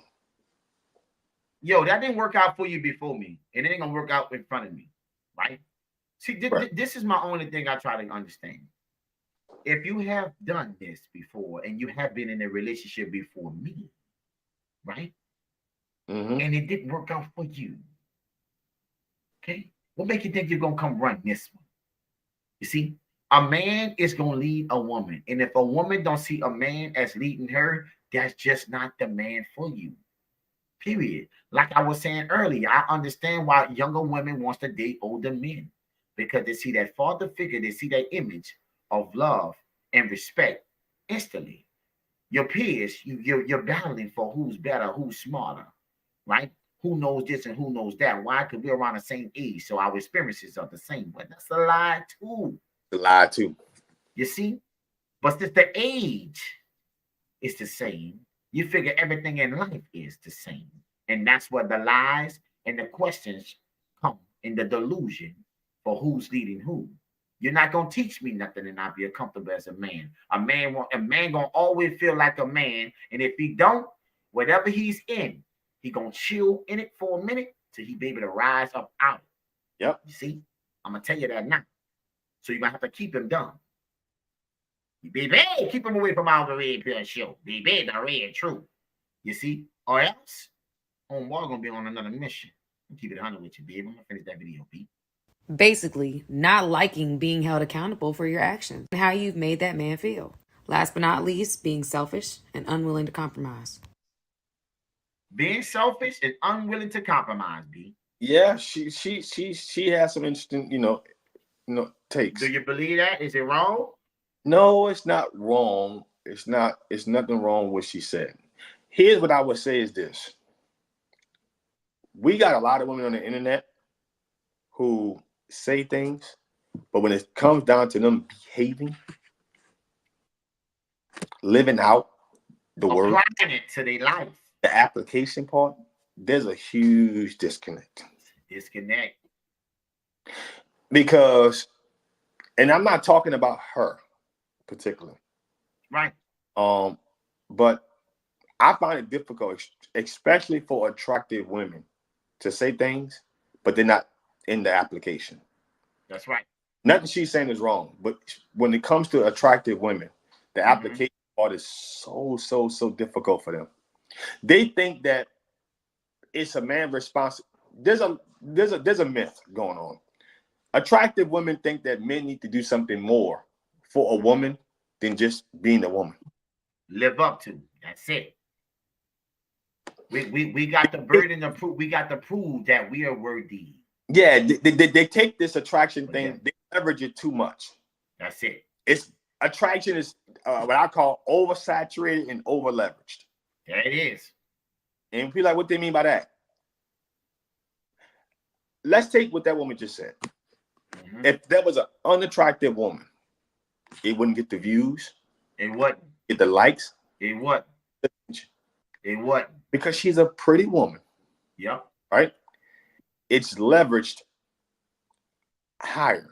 Yo, that didn't work out for you before me, and it ain't gonna work out in front of me, right? See, this is my only thing I try to understand. If you have done this before and you have been in a relationship before me, right? And it didn't work out for you, okay? What makes you think you're gonna come run this one? You see, a man is gonna lead a woman, and if a woman don't see a man as leading her, that's just not the man for you. Period. Like I was saying earlier, I understand why younger women wants to date older men because they see that father figure, they see that image of love and respect instantly. Your peers, you're battling for who's better, who's smarter, right? Who knows this and who knows that? Why? Because we're around the same age, so our experiences are the same. But that's a lie too. A lie too. You see, but since the age is the same, you figure everything in life is the same, and that's where the lies and the questions come in the delusion for who's leading who. You're not gonna teach me nothing and not be comfortable as a man. A man gonna always feel like a man, and if he don't, whatever he's in, he gonna chill in it for a minute till he be able to rise up out. Yep. You see, I'm gonna tell you that now. So you're gonna have to keep him dumb. Baby, keep him away from our Red Pill show. Baby, the Red Truth. You see, or else, homeboy gonna be on another mission. I'll keep it 100 with you, baby. I'm gonna finish that video, Pete. Basically, not liking being held accountable for your actions and how you've made that man feel. Last but not least, being selfish and unwilling to compromise. Being selfish and unwilling to compromise, B. Yeah, she has some interesting, takes. Do you believe that? Is it wrong? No, it's not wrong. It's nothing wrong with what she said. Here's what I would say is this. We got a lot of women on the internet who say things, but when it comes down to them behaving, living out the word, applying it to their life, the application part, there's a huge disconnect. Because, and I'm not talking about her particularly, right? But I find it difficult, especially for attractive women, to say things, but they're not in the application. That's right. Nothing she's saying is wrong, but when it comes to attractive women, the application part is so difficult for them. They think that it's a man responsible. There's a myth going on. Attractive women think that men need to do something more for a woman than just being a woman. Live up to. That's it. We got the burden of proof. We got to prove that we are worthy. Yeah, they take this attraction thing, they leverage it too much. That's it. It's attraction is what I call oversaturated and over leveraged. There it is. And people like, what they mean by that? Let's take what that woman just said. Mm-hmm. If that was an unattractive woman, it wouldn't get the views. It wouldn't get the likes. It wouldn't. It wouldn't. Because she's a pretty woman. Yep. Right? It's leveraged higher.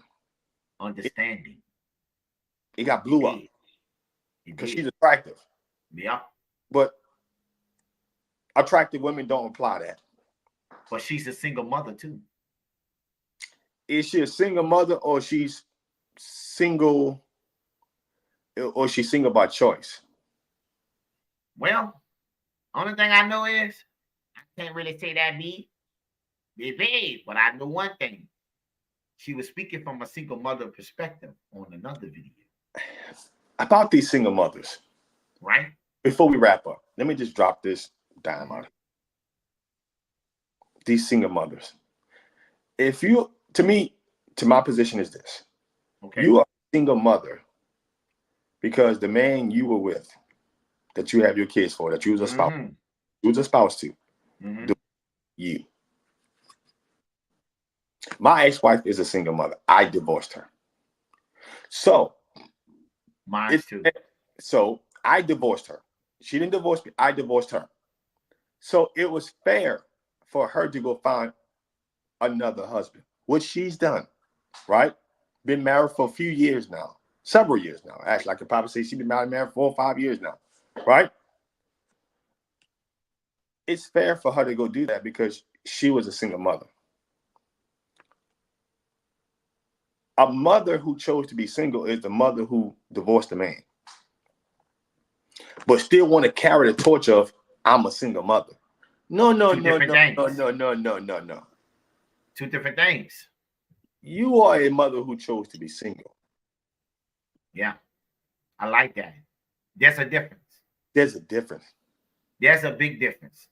Understanding. It got blew up. Because she's attractive. Yeah. But attractive women don't apply that. But she's a single mother too. Is she a single mother, or she's single, or she's single by choice? Well, only thing I know is I can't really say that babe, but I know one thing. She was speaking from a single mother perspective on another video. About these single mothers. Right? Before we wrap up, let me just drop this dime on it. These single mothers. If you, to my position is this. Okay. You are a single mother because the man you were with, that you have your kids for, that you was a spouse, to, you. My ex-wife is a single mother. I divorced her. So, mine too. So I divorced her. She didn't divorce me. I divorced her. So it was fair for her to go find another husband, which she's done, right? Been married for a few years now, several years now. Actually, I could probably say she's been married 4 or 5 years now, right? It's fair for her to go do that because she was a single mother. A mother who chose to be single is the mother who divorced the man, but still want to carry the torch of I'm a single mother. No. Two different things. You are a mother who chose to be single. Yeah, I like that. There's a difference. There's a difference. There's a big difference.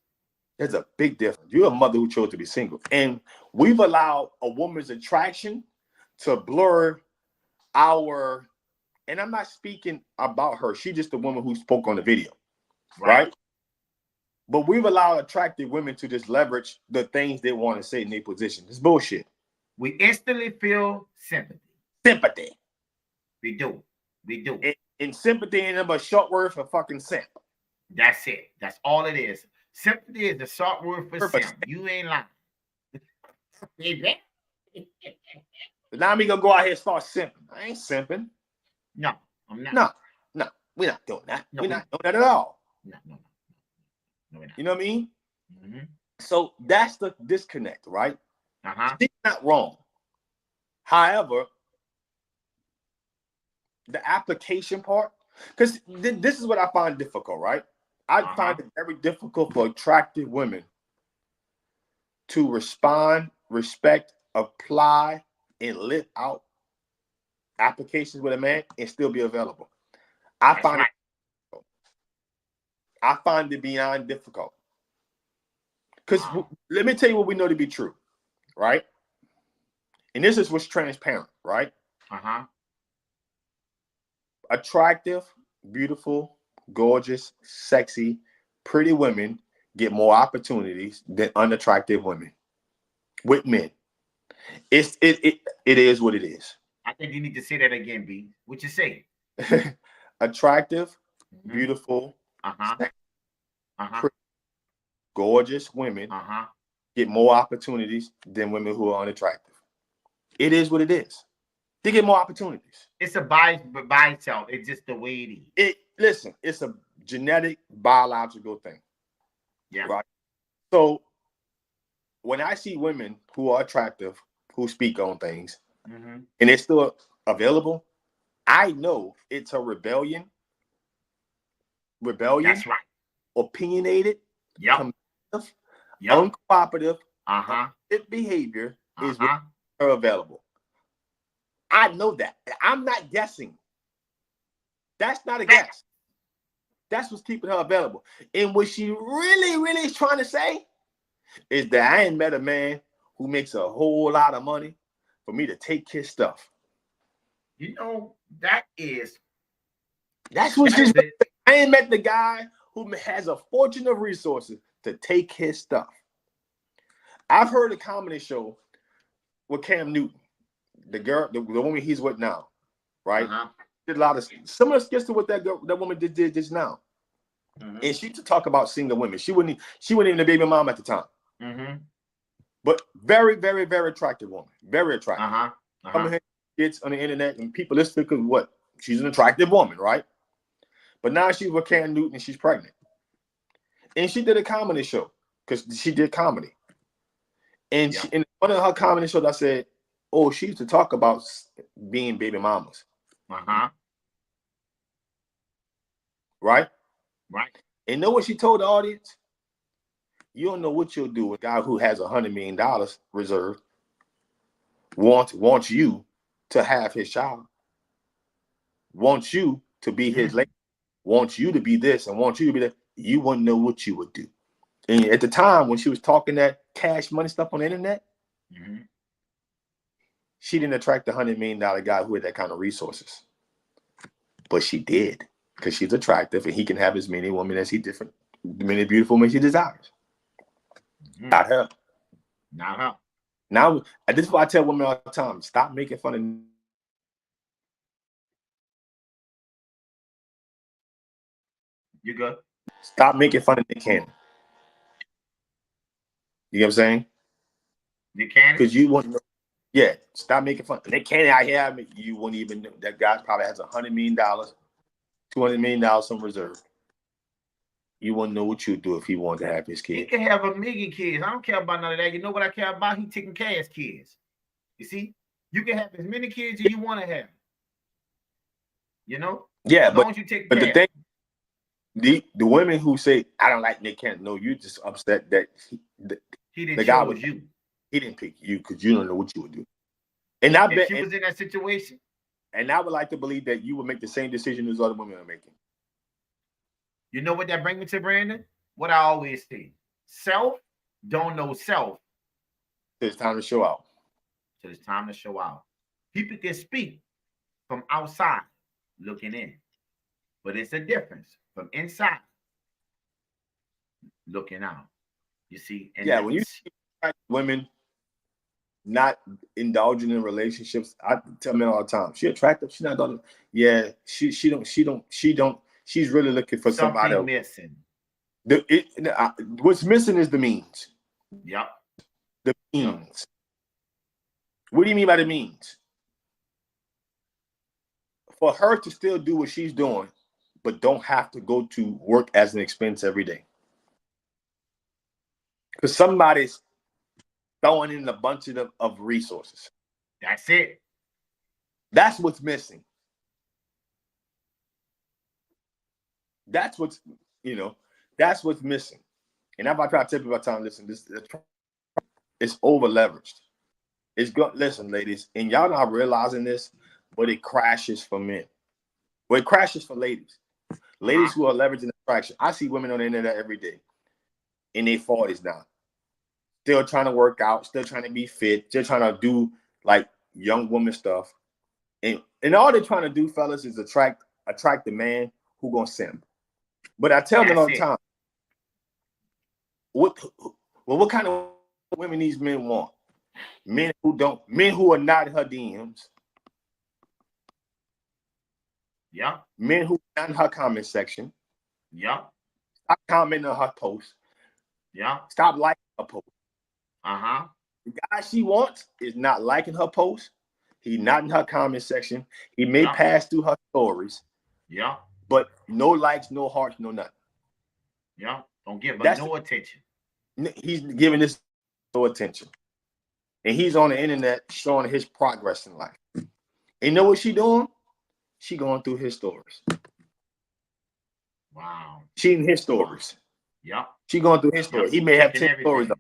There's a big difference. You're a mother who chose to be single, and we've allowed a woman's attraction to blur our, and I'm not speaking about her. She's just the woman who spoke on the video, right? But we've allowed attractive women to just leverage the things they want to say in their position. It's bullshit. We instantly feel sympathy. Sympathy. We do. And sympathy ain't but a short word for fucking simp. That's it. That's all it is. Sympathy is the short word for simp. You ain't lying. Now me gonna go out here and start simping. I ain't simping. No, I'm not. No, we're not doing that. No, we're not doing that at all. No, we're not. You know what I mean? Mm-hmm. So that's the disconnect, right? She's not wrong. However, the application part, because this is what I find difficult, right? I find it very difficult for attractive women to respond, respect, apply, and live out applications with a man and still be available. I find it beyond difficult. Because let me tell you what we know to be true, right? And this is what's transparent, right? Attractive, beautiful, gorgeous, sexy, pretty women get more opportunities than unattractive women with men. It is what it is. I think you need to say that again, B. What you say? Attractive, beautiful, pretty, gorgeous women get more opportunities than women who are unattractive. It is what it is. They get more opportunities. It's a by itself. It's just the way it is. Listen, it's a genetic, biological thing. Yeah. Right. So when I see women who are attractive, who speak on things, and they're still available, I know it's a rebellion rebellion, That's right. opinionated, Yep. combative, Yep. uncooperative, Uh-huh. behavior is Uh-huh. available. I know that. I'm not guessing. That's not a guess. That's what's keeping her available. And what she really is trying to say is that I ain't met a man who makes a whole lot of money for me to take his stuff. You know, that is That's what that she's. is it. I ain't met the guy who has a fortune of resources to take his stuff. I've heard a comedy show with Cam Newton, the girl, the woman he's with now, right? Uh-huh. Did a lot of similar skits to what that woman did just now. Mm-hmm. And she to talk about single women. She wasn't even a baby mom at the time. Mm-hmm. But very attractive woman. Very attractive. Uh-huh. Some of her kids on the internet and people listen because what? She's an attractive woman, right? But now she's with Cam Newton and she's pregnant. And she did a comedy show because she did comedy. And she, in one of her comedy shows, I said, oh, she used to talk about being baby mamas. Uh-huh. Right? Right. And know what she told the audience? You don't know what you'll do with a guy who has $100 million reserved, wants you to have his child, wants you to be his lady, wants you to be this and wants you to be that. You wouldn't know what you would do. And at the time when she was talking that cash money stuff on the internet, she didn't attract the $100 million guy who had that kind of resources. But she did, because she's attractive and he can have as many women as many beautiful women she desires. Not her. Not her. Now, this is why I tell women all the time, stop making fun of. You good? Stop making fun of Nick Cannon. You know what I'm saying? Nick Cannon? Because you wouldn't know. Yeah, stop making fun. Nick Cannon out here, I mean, you wouldn't even know. That guy probably has $100 million, $200 million on reserve. You wouldn't know what you'd do if he wanted to have his kids. He can have 1 million kids. I don't care about none of that. You know what I care about? He taking care of kids. You see? You can have as many kids as you want to have. You know? Yeah, as long as you take but care. the thing, the women who say, I don't like Nick Cannon, no, you just upset that he didn't the guy choose you. He didn't pick you because you don't know what you would do. And I bet she was in that situation. And I would like to believe that you would make the same decision as other women are making. You know what that brings me to, Brandon? What I always say. Self don't know self. It's time to show out. So it's time to show out. People can speak from outside looking in. But it's a difference from inside looking out. You see? And when you see women not indulging in relationships, I tell men all the time, she attractive, she's not done. Yeah, she's really looking for somebody else. Missing. What's missing is the means. Yep. The means. Yep. What do you mean by the means? For her to still do what she's doing, but don't have to go to work as an expense every day. Because somebody's throwing in a bunch of resources. That's it. That's what's missing. That's what's missing. And if I try to tell people all the time, listen, it's over leveraged. Listen, ladies, and y'all not realizing this, but it crashes for men. Well, it crashes for ladies. Ladies who are leveraging attraction. I see women on the internet every day in their 40s now. Still trying to work out, still trying to be fit, still trying to do like young woman stuff. And all they're trying to do, fellas, is attract the man who gonna simp. But I tell them all the time, what kind of women these men want? Men who are not in her DMs. Yeah. Men who are not in her comment section. Yeah. Stop commenting on her posts. Yeah. Stop liking her post. Uh-huh. The guy she wants is not liking her post. He's not in her comment section. He may pass through her stories. Yeah. But no likes, no hearts, no nothing. Yeah. Don't give her no attention. He's giving this no attention. And he's on the internet showing his progress in life. And you know what she doing? She going through his stories. Wow. She in his stories. Yep. She going through his story. Yep. He may have Checking 10 stories.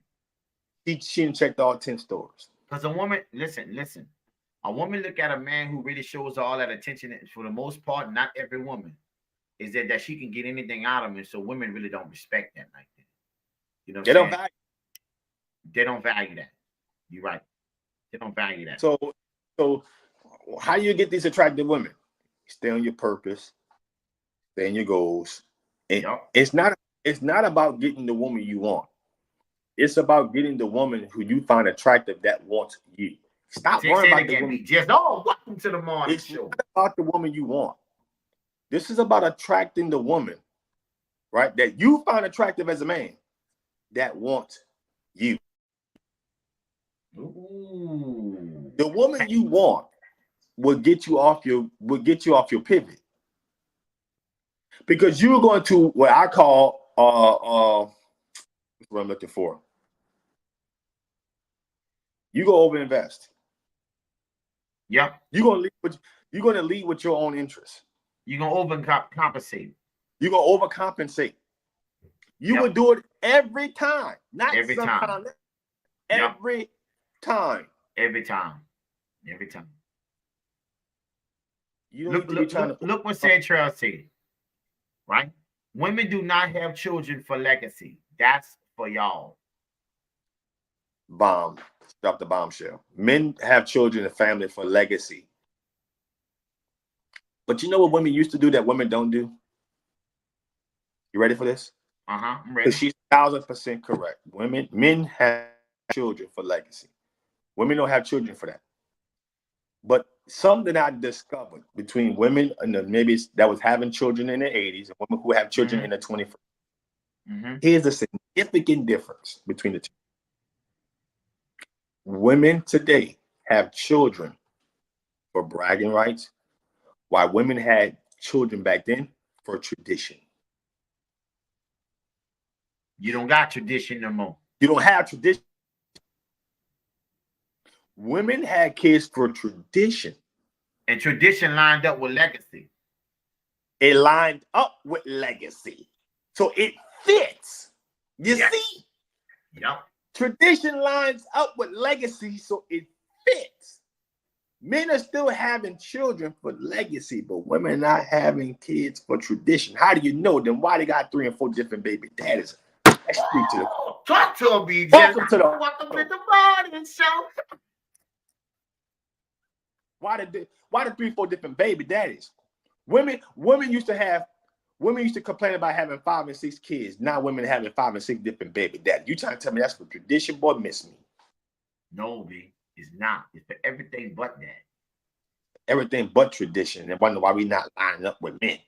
everything. She didn't check all 10 stories. Because a woman, listen. A woman look at a man who really shows all that attention. For the most part, not every woman is that she can get anything out of him. So women really don't respect that like that. You know what I'm saying? They don't value that. You're right. They don't value that. So how do you get these attractive women? Stay on your purpose, stay in your goals. And it's not about getting the woman you want. It's about getting the woman who you find attractive that wants you. Stop worrying about the woman. Welcome to the morning show. It's not about the woman you want. This is about attracting the woman, right? That you find attractive as a man that wants you. Ooh. The woman you want will get you off your pivot. Because you're going to what I call what I'm looking for. You go overinvest. Yeah. You're gonna lead with your own interests. You're gonna overcompensate. You're gonna overcompensate. You will do it every time. Not every time. Every time. Every time. Every time. You don't need to be trying to look what Santrell said. Right? Women do not have children for legacy. That's for y'all. Bomb. Drop the bombshell. Men have children and family for legacy. But you know what women used to do that women don't do? You ready for this? I'm ready. She's 1,000% correct. Men have children for legacy. Women don't have children for that. But something I discovered between women and maybe that was having children in the 80s and women who have children in the 21st. Here's a significant difference between the two. Women today have children for bragging rights, while women had children back then for tradition. You don't got tradition no more. You don't have tradition. Women had kids for tradition. And tradition lined up with legacy. It lined up with legacy. So it fits. You see? Yep. Tradition lines up with legacy, so it fits. Men are still having children for legacy, but women are not having kids for tradition. How do you know? Then why they got 3 and 4 different baby daddies? Let's speak to the talk to me. Welcome to the morning show. Why the 3, 4 different baby daddies? Women used to complain about having 5 and 6 kids. Now women having 5 and 6 different baby daddies. You trying to tell me that's for tradition? Boy, miss me. No, B, it's not. It's for everything but that. Everything but tradition. And wonder why we not lining up with men.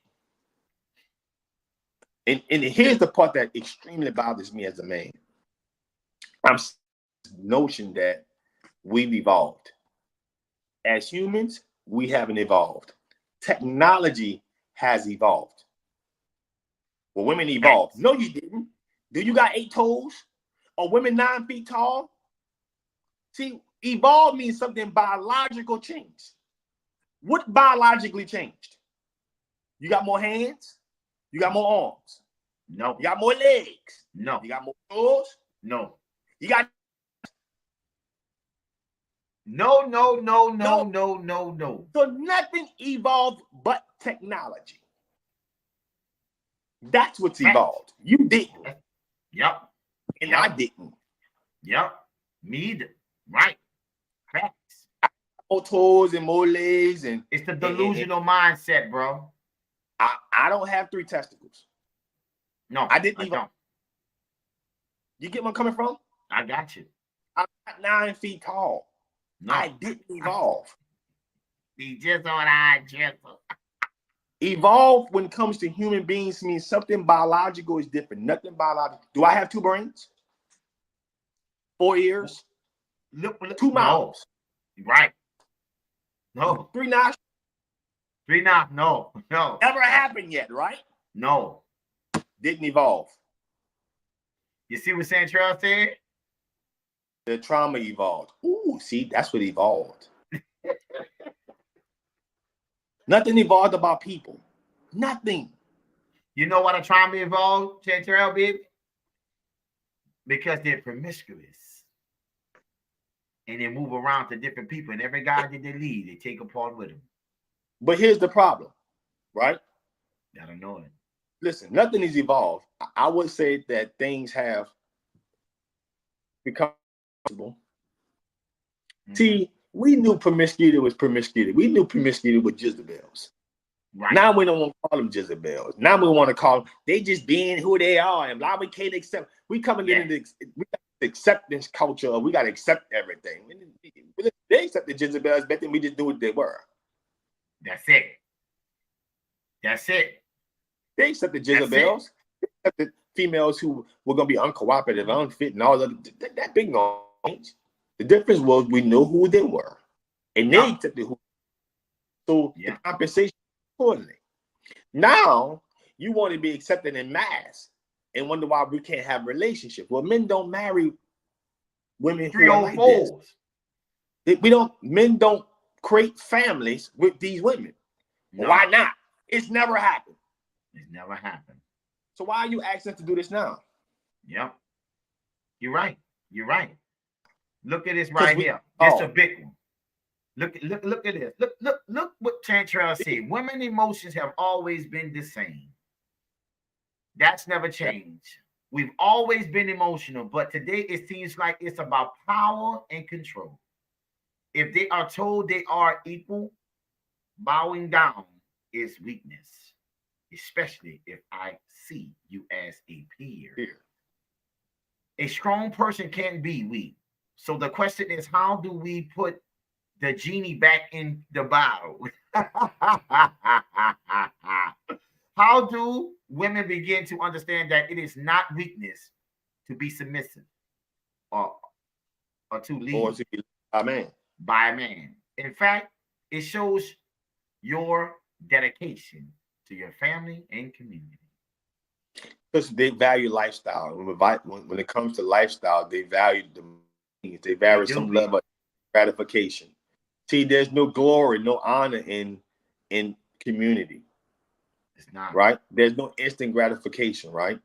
And here's the part that extremely bothers me as a man. I'm notion that we've evolved. As humans, we haven't evolved. Technology has evolved. Well, women evolved. No, you didn't. Do you got 8 toes? Are women 9 feet tall? See, evolve means something biological changed. What biologically changed? You got more hands? You got more arms? No. You got more legs? No. You got more toes? No. You got No. So nothing evolved but technology. That's what's evolved. You didn't. Yep. And I didn't. Yep. Me either. Right. Facts. More toes and more legs, and it's the delusional mindset, bro. I don't have 3 testicles. No, I didn't evolve. You get where I'm coming from? I got you. I'm not 9 feet tall. No. I didn't evolve. Be just on I gentle. Evolve when it comes to human beings means something biological is different. Nothing biological. Do I have 2 brains? 4 ears? Look, 2 mouths. No. Right. No. 3 nostrils? 3 nostrils. No. Never happened yet, right? No. Didn't evolve. You see what Santrell said? The trauma evolved. Ooh, see, that's what evolved. Nothing evolved about people. Nothing. You know why they're trying to evolve, Chantel, baby? Because they're promiscuous. And they move around to different people. And every guy that they lead, they take a part with them. But here's the problem, right? Gotta know it. Listen, nothing is evolved. I would say that things have become possible. Mm-hmm. See, we knew promiscuity was promiscuity. We knew promiscuity was Jezebels. Right. Now we don't want to call them Jezebels. Now we want to call them, they just being who they are. And blah, we can't accept. We coming into the acceptance culture. We got to accept everything. They accepted Jezebels, but then we just do what they were. That's it. That's it. They accepted Jezebels. They accepted females who were going to be uncooperative, unfit, and all that big change. The difference was we know who they were. And they accepted who. So the compensation accordingly. Now, you want to be accepted in mass and wonder why we can't have relationships. Well, men don't marry women who are like this. Men don't create families with these women. No. Why not? It's never happened. It's never happened. So why are you asking us to do this now? Yep. You're right. You're right. Look at this right here. It's a big one. Look at this. Look what Chantrell said. Women emotions have always been the same. That's never changed. We've always been emotional, but today it seems like it's about power and control. If they are told they are equal, bowing down is weakness, especially if I see you as a peer. A strong person can't be weak. So the question is, how do we put the genie back in the bottle? How do women begin to understand that it is not weakness to be submissive or to lead or to be by a man? In fact, it shows your dedication to your family and community. Because they value lifestyle. When it comes to lifestyle, they value they value some level of gratification. See, there's no glory, no honor in community. It's not. Right? There's no instant gratification, right?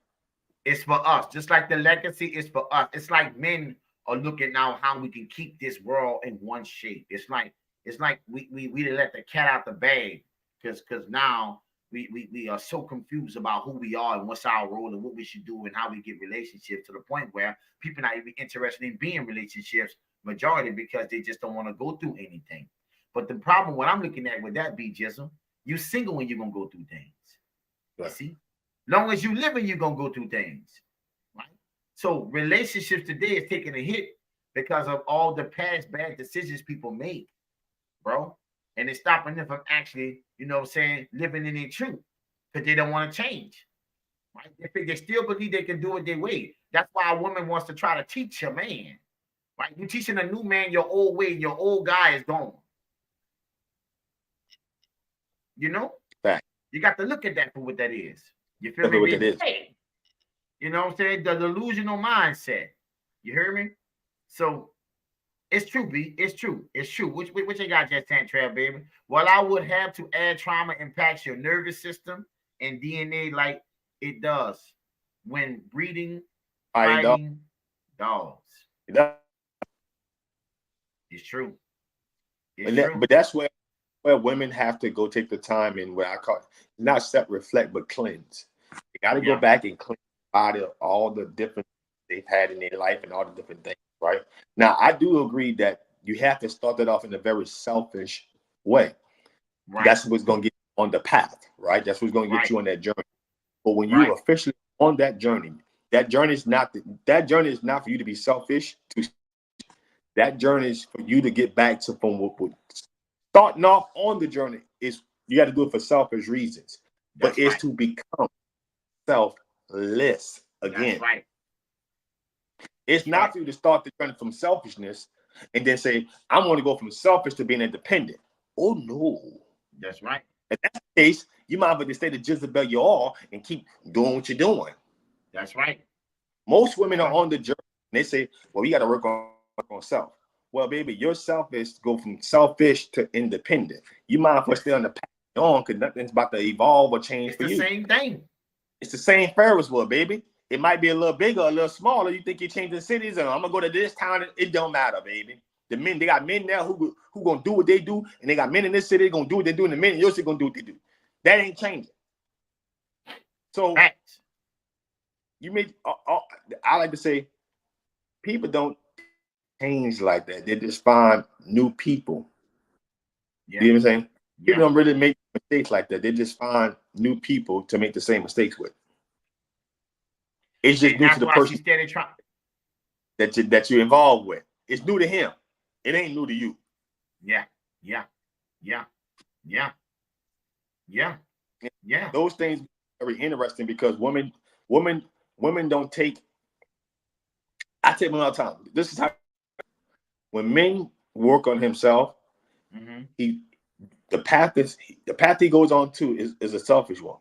It's for us. Just like the legacy is for us. It's like men are looking now how we can keep this world in one shape. It's like we let the cat out the bag because now we are so confused about who we are and what's our role and what we should do and how we get relationships, to the point where people not even interested in being in relationships, majority, because they just don't want to go through anything. But the problem, what I'm looking at with that, be Jizzle, you single when you're gonna go through things. Right. You see, long as you living, you're gonna go through things, right? So relationships today is taking a hit because of all the past bad decisions people make, bro. And it's stopping them from actually, living in their truth, because they don't want to change, right? They still believe they can do it their way. That's why a woman wants to try to teach a man, right? You're teaching a new man your old way, your old guy is gone. Fact. You got to look at that for what that is. You feel me? What it is. Hey, you know what I'm saying? The delusional mindset. You hear me? So it's true, B. It's true. It's true. Which you got, Jet Tantrell, baby? Well, I would have to add trauma impacts your nervous system and DNA like it does when breeding, fighting dogs. It's true. But that's where women have to go take the time and where I call it not set, reflect, but cleanse. You got to go back and cleanse all the different they've had in their life and all the different things, right? Now, I do agree that you have to start that off in a very selfish way. Right. That's what's going to get you on the path, right? That's what's going to get you on that journey. But when you're officially on that journey is not for you to be selfish. That journey is for you to get back to from what starting off on the journey is you got to do it for selfish reasons, but it's to become selfless again. That's right. It's not for you to start the journey from selfishness and then say, I'm going to go from selfish to being independent. Oh, no. That's right. In that case, you might have to stay the Jezebel you are and keep doing what you're doing. That's right. Most women are on the journey and they say, well, you got to work on self. Well, baby, your self is to go from selfish to independent. You might as well stay on the path on because nothing's about to evolve or change for you. It's the same thing. It's the same Ferris wheel, baby. It might be a little bigger, a little smaller. You think you're changing cities, and I'm gonna go to this town. It don't matter, baby. The men, they got men there who gonna do what they do, and they got men in this city gonna do what they do, and the men in your city gonna do what they do. That ain't changing. So you make. I like to say, people don't change like that. They just find new people. Yeah. You know what I'm saying? Yeah. People don't really make mistakes like that. They just find new people to make the same mistakes with. It's just new to the person that you're involved with. It's new to him. It ain't new to you. Yeah. Those things are very interesting because women don't take. I tell them all the time. This is how when men work on himself, the path he goes on to is a selfish one.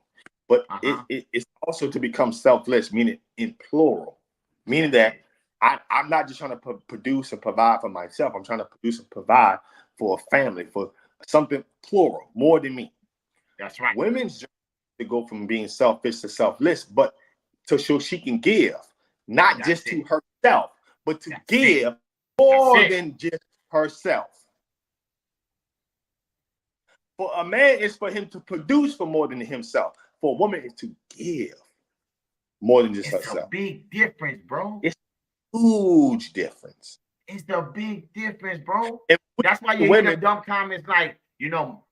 But it's also to become selfless, meaning in plural, meaning that I'm not just trying to produce and provide for myself. I'm trying to produce and provide for a family, for something plural, more than me. That's right. Women's journey to go from being selfish to selfless, but so she can give, not just to herself, but to give more than just herself. For a man, it's for him to produce for more than himself. For a woman, it's to give more than just herself. It's a big difference, bro. It's a huge difference. It's the big difference, bro. That's why you hear the dumb comments like,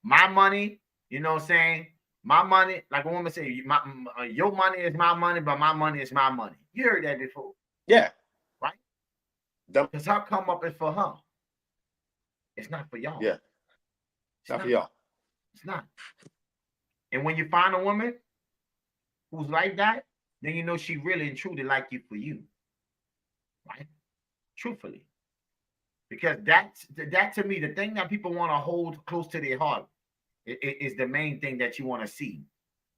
my money, you know what I'm saying? My money, like a woman say, your money is my money, but my money is my money. You heard that before. Yeah. Right? Because her come up is for her. It's not for y'all. Yeah. It's not for y'all. It's not. And when you find a woman who's like that, then you know she really and truly like you for you. Right? Truthfully. Because that to me, the thing that people want to hold close to their heart is the main thing that you want to see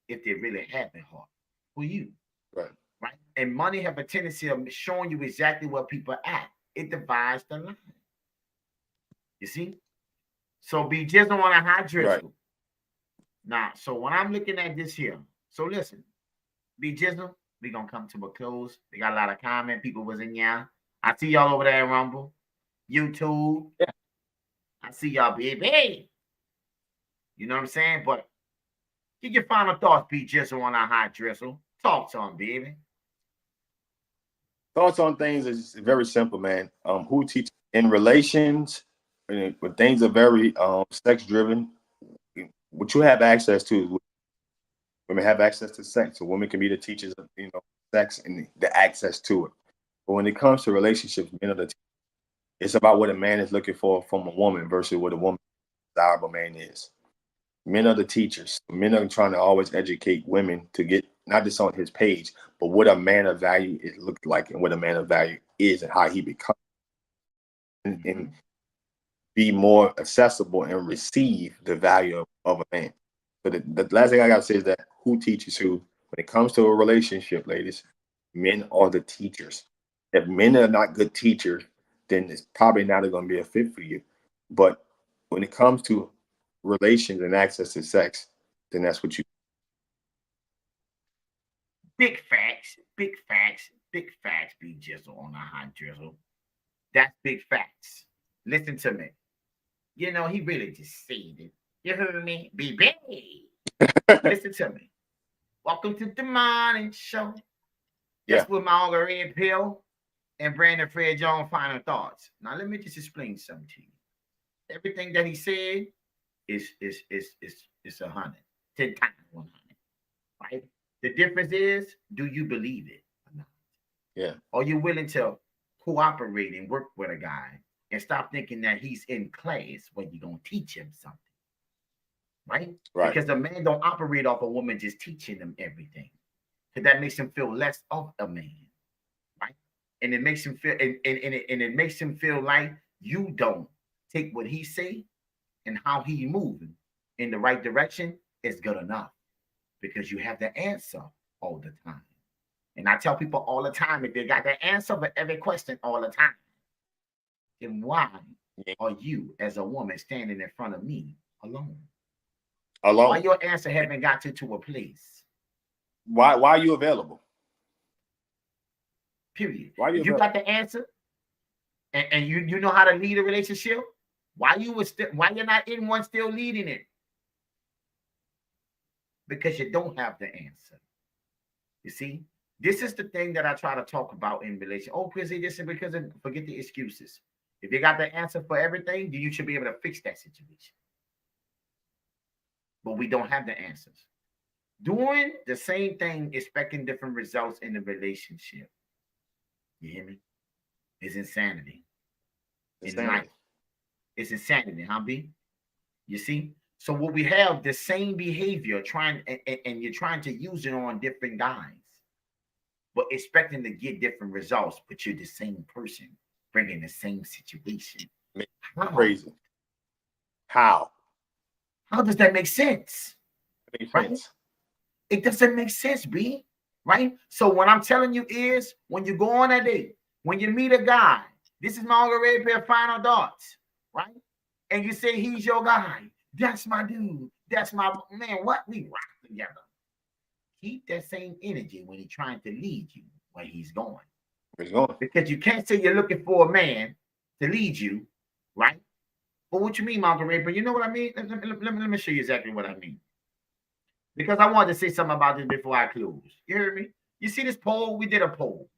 if they really have a heart for you. Right. Right. And money have a tendency of showing you exactly where people at. It divides the line. You see? So be just on a high drizzle. Right. Now, so when I'm looking at this here, so listen, be jizzle, we gonna come to a close. We got a lot of comment. People was in here. I see y'all over there in Rumble, YouTube. Yeah. I see y'all, baby. You know what I'm saying? But get your final thoughts, be jizzle on our high drizzle. Talk to them, baby. Thoughts on things is very simple, man. Who teaches in relations when things are very sex driven? What you have access to, women have access to sex, so women can be the teachers of sex and the access to it. But when it comes to relationships, men are the teachers. It's about what a man is looking for from a woman versus what a woman desirable man is. Men are the teachers. Men are trying to always educate women to get not just on his page, but what a man of value is looked like and what a man of value is and how he becomes and be more accessible and receive the value of a man. But the last thing I got to say is that who teaches who? When it comes to a relationship, ladies, men are the teachers. If men are not good teachers, then it's probably not going to be a fit for you. But when it comes to relations and access to sex, then that's what you. Big facts, be jizzle on a high drizzle. That's big facts. Listen to me. He really just said it. You heard me? Baby. Listen to me. Welcome to the morning show. That's with my Uncle Red Pill and Brandon Fred Jones' final thoughts. Now let me just explain something to you. Everything that he said is 100, 10 times 100. Right? The difference is, do you believe it or not? Yeah. Are you willing to cooperate and work with a guy and stop thinking that he's in class when you're going to teach him something? Right? Because a man don't operate off a woman just teaching him everything. Because that makes him feel less of a man. Right? And it makes him feel and it makes him feel like you don't take what he say and how he moving in the right direction is good enough. Because you have the answer all the time. And I tell people all the time, if they got the answer for every question all the time, then why are you as a woman standing in front of me alone? Why your answer haven't got to a place? Why are you available? Period. Why If you got the answer and you know how to lead a relationship, why you're not in one still leading it? Because you don't have the answer. You see, this is the thing that I try to talk about in relation. Oh, Chrissy, this is because of, forget the excuses. If you got the answer for everything, then you should be able to fix that situation. But we don't have the answers. Doing the same thing, expecting different results in the relationship. You hear me? It's insanity. In life. It's insanity, huh, B? You see? So what we have, the same behavior, and you're trying to use it on different guys, but expecting to get different results, but you're the same person, bringing the same situation. How? Crazy. How does that make sense? It makes right? sense. It doesn't make sense, B. Right? So what I'm telling you is, when you go on a date, when you meet a guy, this is my Red Pair final thoughts, right? And you say he's your guy. That's my dude. That's my man. What? We rock together. Keep that same energy when he's trying to lead you where he's going. Where he's going. Because you can't say you're looking for a man to lead you, right? But what you mean, Malcolm Ray? But you know what I mean? Let me show you exactly what I mean. Because I wanted to say something about this before I close. You hear me? You see this poll? We did a poll.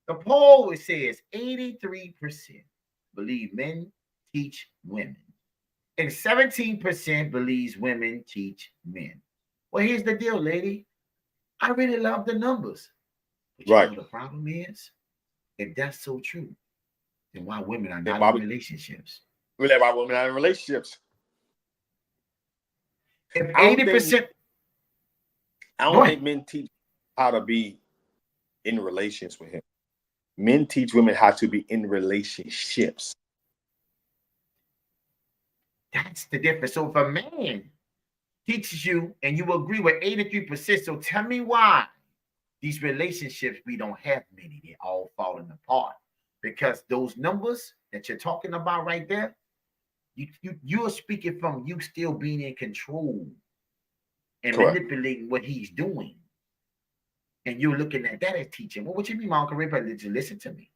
The poll, it says 83% believe men teach women, and 17% believes women teach men. Well, here's the deal, lady. I really love the numbers. But you know the problem is, if that's so true, then why women are not in relationships? Why women are in relationships? If 80%, I don't think men teach how to be in relations with him. Men teach women how to be in relationships. That's the difference. So if a man teaches you and you agree with 83%, so tell me why these relationships, we don't have many. They're all falling apart. Because those numbers that you're talking about right there, you're speaking from you still being in control and manipulating what he's doing. And you're looking at that as teaching. Well, what you mean, Mom? But listen to me.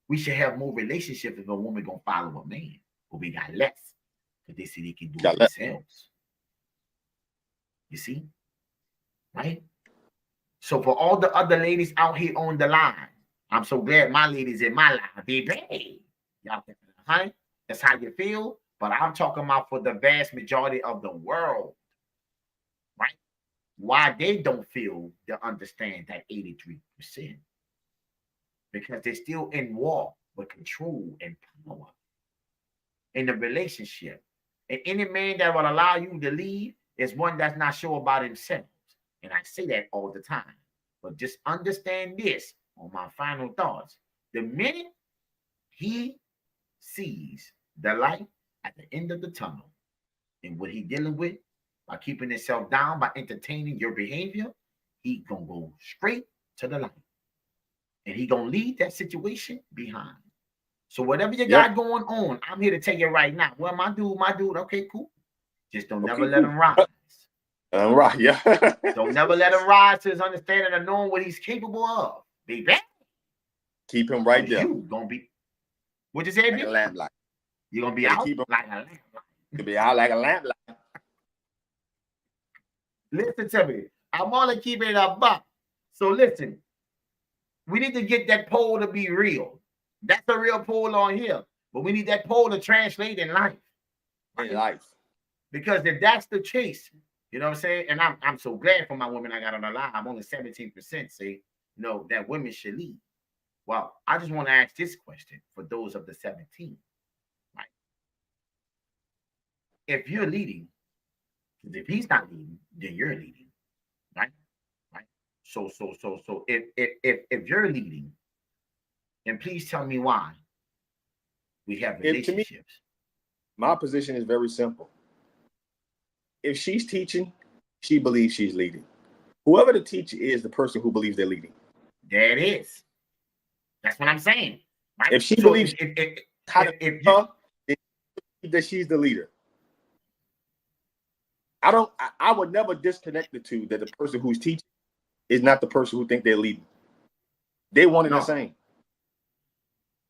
We should have more relationships if a woman gonna follow a man, but we got less because they see they can do it themselves. You see, right? So for all the other ladies out here on the line, I'm so glad my ladies in my life, baby. Y'all think, honey, that's how you feel. But I'm talking about for the vast majority of the world, right? Why they don't feel to understand that 83%. Because they're still in war with control and power in the relationship. And any man that will allow you to lead is one that's not sure about himself. And I say that all the time. But just understand this on my final thoughts. The minute he sees the light at the end of the tunnel and what he's dealing with by keeping himself down, by entertaining your behavior, he gonna go straight to the light. And he gonna leave that situation behind. So whatever you got going on, I'm here to tell you right now. Well, my dude, okay, cool. Just don't never let him rise. Right, yeah. Don't never let him rise to his understanding of knowing what he's capable of. Baby. Keep him right there. You gonna be, what you say, like a lamp light. You're gonna be out like a lamp light. You'll be out like a lamp light. Listen to me. I'm only keeping it up. So listen, we need to get that poll to be real. That's a real poll on here. But we need that poll to translate in life. In life. Because if that's the case, you know what I'm saying? And I'm so glad for my women I got on the line. I'm only 17% say, no, that women should lead. Well, I just want to ask this question for those of the 17. Right? If you're leading, because if he's not leading, then you're leading. Right? Right? So if you're leading, and please tell me why we have relationships. Me, my position is very simple. If she's teaching, she believes she's leading. Whoever the teacher is, the person who believes they're leading. There it is. That's what I'm saying. Right? If she believes that she's the leader, I would never disconnect the two. That the person who's teaching is not the person who think they're leading. They one and the same.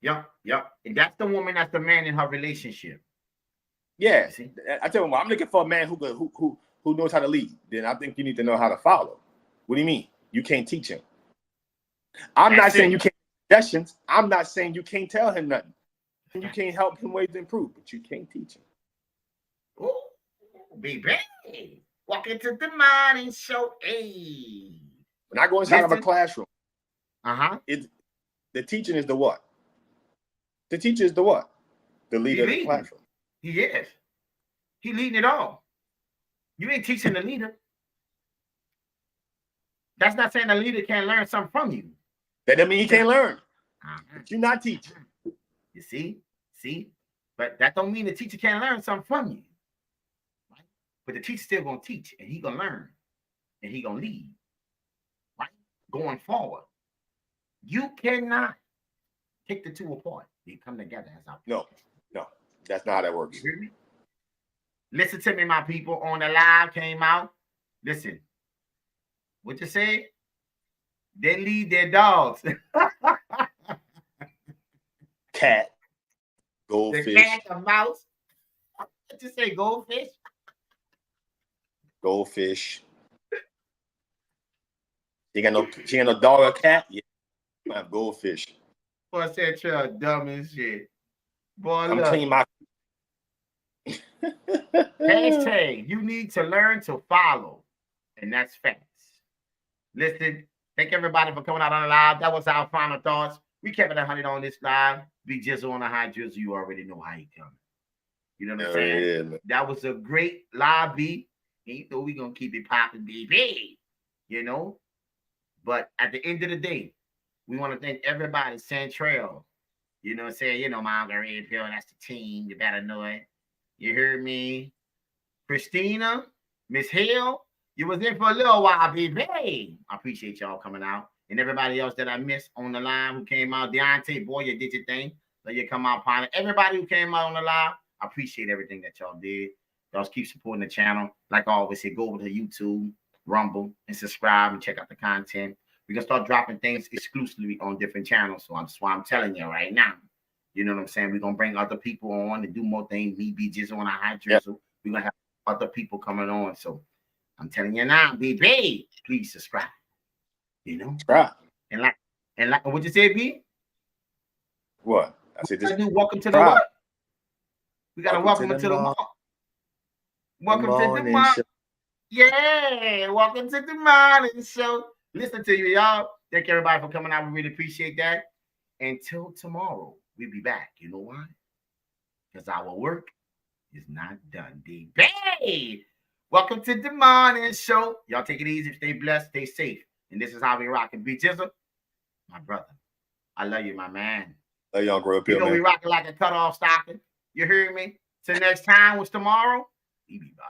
Yep. And that's the woman, that's the man in her relationship. Yeah. I tell you what, I'm looking for a man who knows how to lead. Then I think you need to know how to follow. What do you mean? You can't teach him. I'm not saying you can't suggestions. I'm not saying you can't tell him nothing. You can't help him ways to improve, but you can't teach him. Oh, baby. Welcome to the morning show. Hey. When I go inside of a classroom, the teaching is the what? The teacher is the what? The leader of the classroom. He is. He leading it all. You ain't teaching the leader. That's not saying the leader can't learn something from you. That doesn't mean he can't learn. But you're not teaching. You see? But that don't mean the teacher can't learn something from you. Right? But the teacher's still going to teach, and he going to learn, and he going to lead. Right? Going forward. You cannot take the two apart. They come together as our No. That's not how that works. You hear me? Listen to me, my people. On the live came out. Listen. What you say? They lead their dogs. Cat. Goldfish. The cat, the mouse. What you say, goldfish? Goldfish. She got no dog or cat? Yeah. I have goldfish. Boy, I said you're dumb as shit. Boy, I'm cleaning my hashtag, you need to learn to follow. And that's facts. Listen, thank everybody for coming out on the live. That was our final thoughts. We kept it 100 on this live. Be Jizzle on the high drizzle. You already know how he coming. You know what I'm saying? Yeah, that was a great live beat. And you know we're going to keep it popping, baby. You know? But at the end of the day, we want to thank everybody, Central. You know what I'm saying? You know, my Uncle Red Pill, that's the team. You better know it. You heard me? Christina, Miss Hill, you was in for a little while, baby. I appreciate y'all coming out. And everybody else that I missed on the line who came out. Deontay, boy, you did your thing. Let you come out, partner. Everybody who came out on the live, I appreciate everything that y'all did. Y'all keep supporting the channel. Like I always say, go over to YouTube, Rumble, and subscribe and check out the content. We're going to start dropping things exclusively on different channels. So that's why I'm telling you right now. You know what I'm saying? We're going to bring other people on and do more things. Me, be just on a high drizzle. Yep. We're going to have other people coming on. So I'm telling you now, baby, please subscribe. You know? Subscribe. And like what you say, B? What? I said this. Welcome to the what? We got to welcome to the mall. Welcome to the mall. Yeah, welcome to the morning show. Listen to you, y'all. Thank everybody for coming out. We really appreciate that. Until tomorrow, we'll be back. You know why? Because our work is not done, baby. Welcome to the morning show. Y'all take it easy. Stay blessed. Stay safe. And this is how we rock and be Jizzle. My brother. I love you, my man. Love y'all, grow up here, man. We rocking like a cutoff stocking. You hear me? Till next time, was tomorrow. We be back.